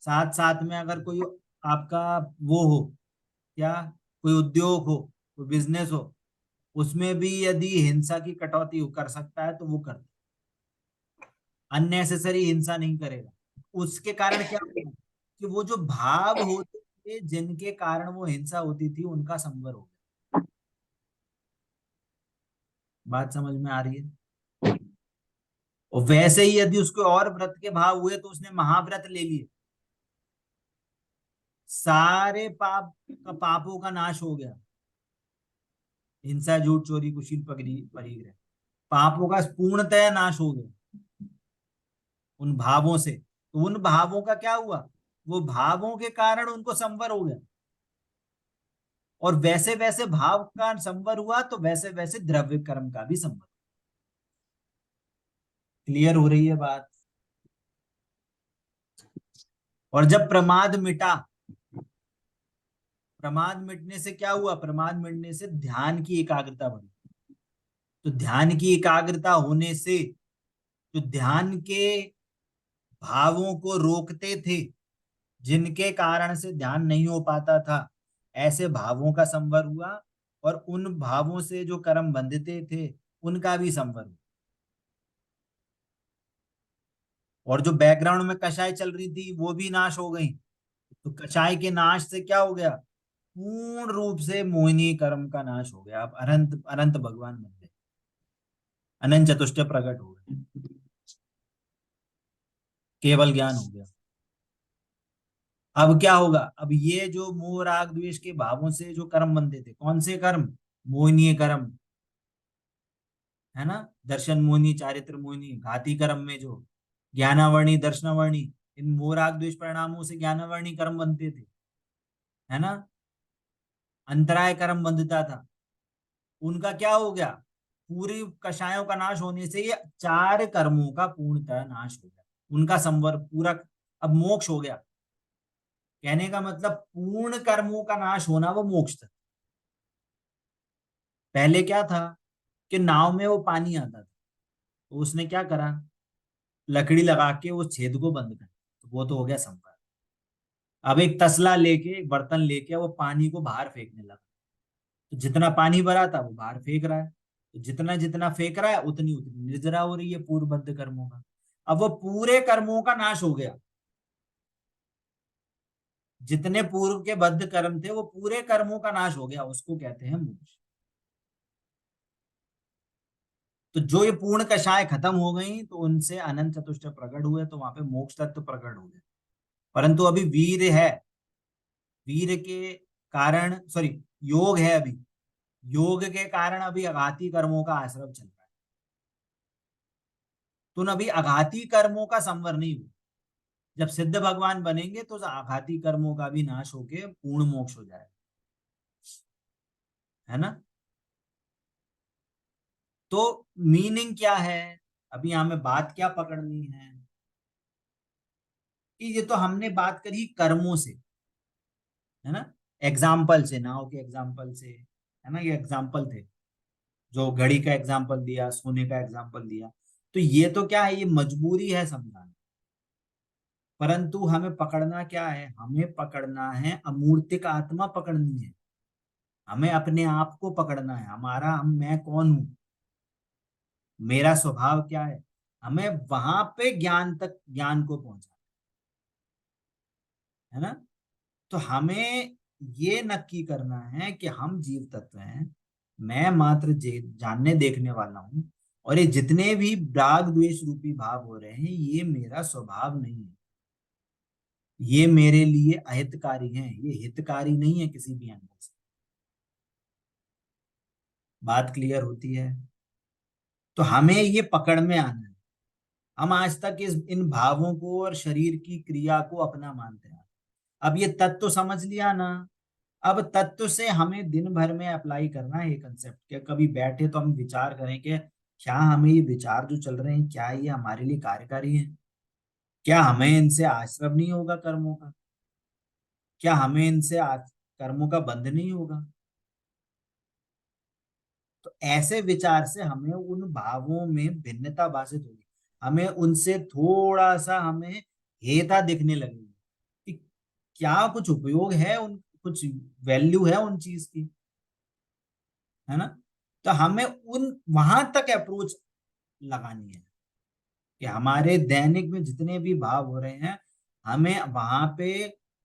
साथ साथ में अगर कोई आपका वो हो, क्या, कोई उद्योग हो, कोई बिजनेस हो, उसमें भी यदि हिंसा की कटौती कर सकता है तो वो करता है। अननेसेसरी हिंसा नहीं करेगा। उसके कारण क्या होगा कि वो जो भाव होते थे जिनके कारण वो हिंसा होती थी उनका संवर हो गया। बात समझ में आ रही है। और वैसे ही यदि उसके और व्रत के भाव हुए तो उसने महाव्रत ले लिए, सारे पापों का नाश हो गया। हिंसा, झूठ, चोरी, कुशील, परिग्रह, पापों का पूर्णतः नाश हो गया उन भावों से। तो उन भावों का क्या हुआ, वो भावों के कारण उनको संवर हो गया। और वैसे वैसे भाव का संवर हुआ तो वैसे वैसे द्रव्य कर्म का भी संवर। क्लियर हो रही है बात। और जब प्रमाद मिटा, प्रमाद मिटने से क्या हुआ, प्रमाद मिटने से ध्यान की एकाग्रता बढ़ी। तो ध्यान की एकाग्रता होने से जो ध्यान के भावों को रोकते थे, जिनके कारण से ध्यान नहीं हो पाता था, ऐसे भावों का संवर हुआ। और उन भावों से जो कर्म बंधते थे उनका भी संवर हुआ। और जो बैकग्राउंड में कषाय चल रही थी वो भी नाश हो गई। तो कषाय के नाश से क्या हो गया, पूर्ण रूप से मोहिनी कर्म का नाश हो गया। अब अनंत अनंत भगवान बन गए, अनंत चतुष्टय प्रकट हो गए, केवल ज्ञान हो गया। अब क्या होगा, अब ये जो मोह राग द्वेष के भावों से जो कर्म बनते थे, कौन से कर्म, मोहिनीय कर्म, है ना, दर्शन मोहिनी, चारित्र मोहिनी, घाती कर्म में जो ज्ञानावर्णी, दर्शनावर्णी, इन मोह राग द्वेष परिणामों से ज्ञानावर्णी कर्म बनते थे, है ना। अंतराय कर्म बंधता था, उनका क्या हो गया, पूरी कषायों का नाश होने से ये चार कर्मों का पूर्णतः नाश हो गया, उनका संवर पूरा। अब मोक्ष हो गया। कहने का मतलब पूर्ण कर्मों का नाश होना वो मोक्ष था। पहले क्या था कि नाव में वो पानी आता था, तो उसने क्या करा, लकड़ी लगा के उस छेद को बंद कर, तो वो तो हो गया संवर। अब एक तसला लेके, एक बर्तन लेके वो पानी को बाहर फेंकने लगा, तो जितना पानी भरा था वो बाहर फेंक रहा है। तो जितना जितना फेंक रहा है उतनी उतनी निर्जरा हो रही है पूर्वबद्ध कर्मों का। अब वो पूरे कर्मों का नाश हो गया। जितने पूर्व के बद्ध कर्म थे वो पूरे कर्मों का नाश हो गया, उसको कहते हैं मोक्ष। तो जो ये पूर्ण कषाय खत्म हो गई तो उनसे अनंत चतुष्टय प्रकट हुए, तो वहां पे मोक्ष तत्व प्रकट हो गए। परंतु अभी वीर है, वीर के कारण, सॉरी, योग है अभी, योग के कारण अभी अघाती कर्मों का आश्रम चल रहा है। तो अभी अघाती कर्मों का संवर नहीं हुआ। जब सिद्ध भगवान बनेंगे तो आघाती कर्मों का भी नाश होके पूर्ण मोक्ष हो जाएगा, है ना। तो मीनिंग क्या है, अभी हमें बात क्या पकड़नी है कि ये तो हमने बात करी कर्मों से, है ना, एग्जाम्पल से, नाव के एग्जाम्पल से, है ना, ये एग्जाम्पल थे। जो घड़ी का एग्जाम्पल दिया, सोने का एग्जाम्पल दिया, तो ये तो क्या है, ये मजबूरी है समझाना। परंतु हमें पकड़ना क्या है, हमें पकड़ना है अमूर्तिक आत्मा पकड़नी है। हमें अपने आप को पकड़ना है, मैं कौन हूं, मेरा स्वभाव क्या है। हमें वहां पे ज्ञान तक, ज्ञान को पहुंचा, है ना। तो हमें ये नक्की करना है कि हम जीव तत्व हैं, मैं मात्र जानने देखने वाला हूं, और ये जितने भी राग द्वेष रूपी भाव हो रहे हैं ये मेरा स्वभाव नहीं है, ये मेरे लिए अहितकारी हैं, ये हितकारी नहीं है किसी भी एंगल से। बात क्लियर होती है। तो हमें ये पकड़ में आना है। हम आज तक इन भावों को और शरीर की क्रिया को अपना मानते हैं। अब ये तत्व समझ लिया ना, अब तत्व से हमें दिन भर में अप्लाई करना है ये कंसेप्ट। क्या कभी बैठे तो हम विचार करें कि क्या हमें ये विचार जो चल रहे हैं क्या ये हमारे लिए कार्यकारी है, क्या हमें इनसे आश्रम नहीं होगा कर्मों का? क्या हमें इनसे कर्मों का बंध नहीं होगा? तो ऐसे विचार से हमें उन भावों में भिन्नता भाषित होगी, हमें उनसे थोड़ा सा हमें हेता दिखने लगेगी कि क्या कुछ उपयोग है, उन कुछ वैल्यू है उन चीज की, है ना? तो हमें उन वहां तक अप्रोच लगानी है कि हमारे दैनिक में जितने भी भाव हो रहे हैं, हमें वहां पे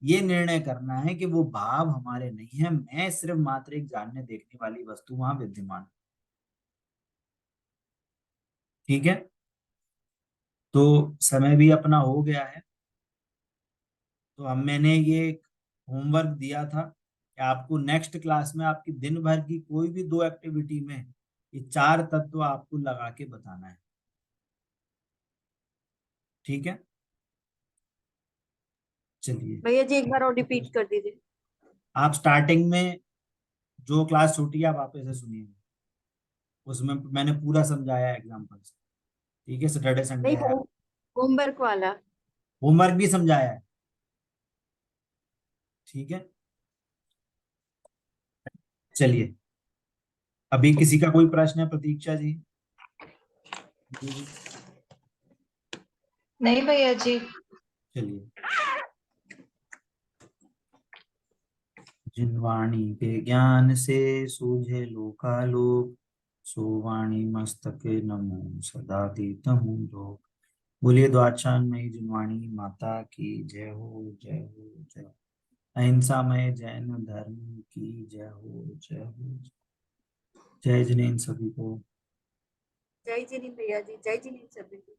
ये निर्णय करना है कि वो भाव हमारे नहीं है, मैं सिर्फ मात्र एक जानने देखने वाली वस्तु वहां विद्यमान। ठीक है, तो समय भी अपना हो गया है। तो अब मैंने ये एक होमवर्क दिया था कि आपको नेक्स्ट क्लास में आपकी दिन भर की कोई भी 2 एक्टिविटी में ये 4 तत्व आपको लगा के बताना है। ठीक है, चलिए। भैया जी एक बार और रिपीट कर दीजिए। आप स्टार्टिंग में जो क्लास छूटी है आप वापस से सुनिए, उसमें मैंने पूरा समझाया एग्जाम्पल से। ठीक है, सैटरडे संडे नहीं, है। होमवर्क वाला। होमवर्क भी समझाया है। ठीक है, चलिए। अभी किसी का कोई प्रश्न है? प्रतीक्षा जी, जी। नहीं भैया जी। चलिए। जिन वाणी के ज्ञान से सूझे लोकालोक, सो वाणी मस्तके नमो सदा दीतमु लोक। बोलिए द्वादशायन जिनवाणी माता की जय हो, जय हो, जय हो। अहिंसामय जैन धर्म की जय हो, जय हो। जय जिनेन्द्र सभी को। जय जिनी भैया जी, जय जिनी सभी को।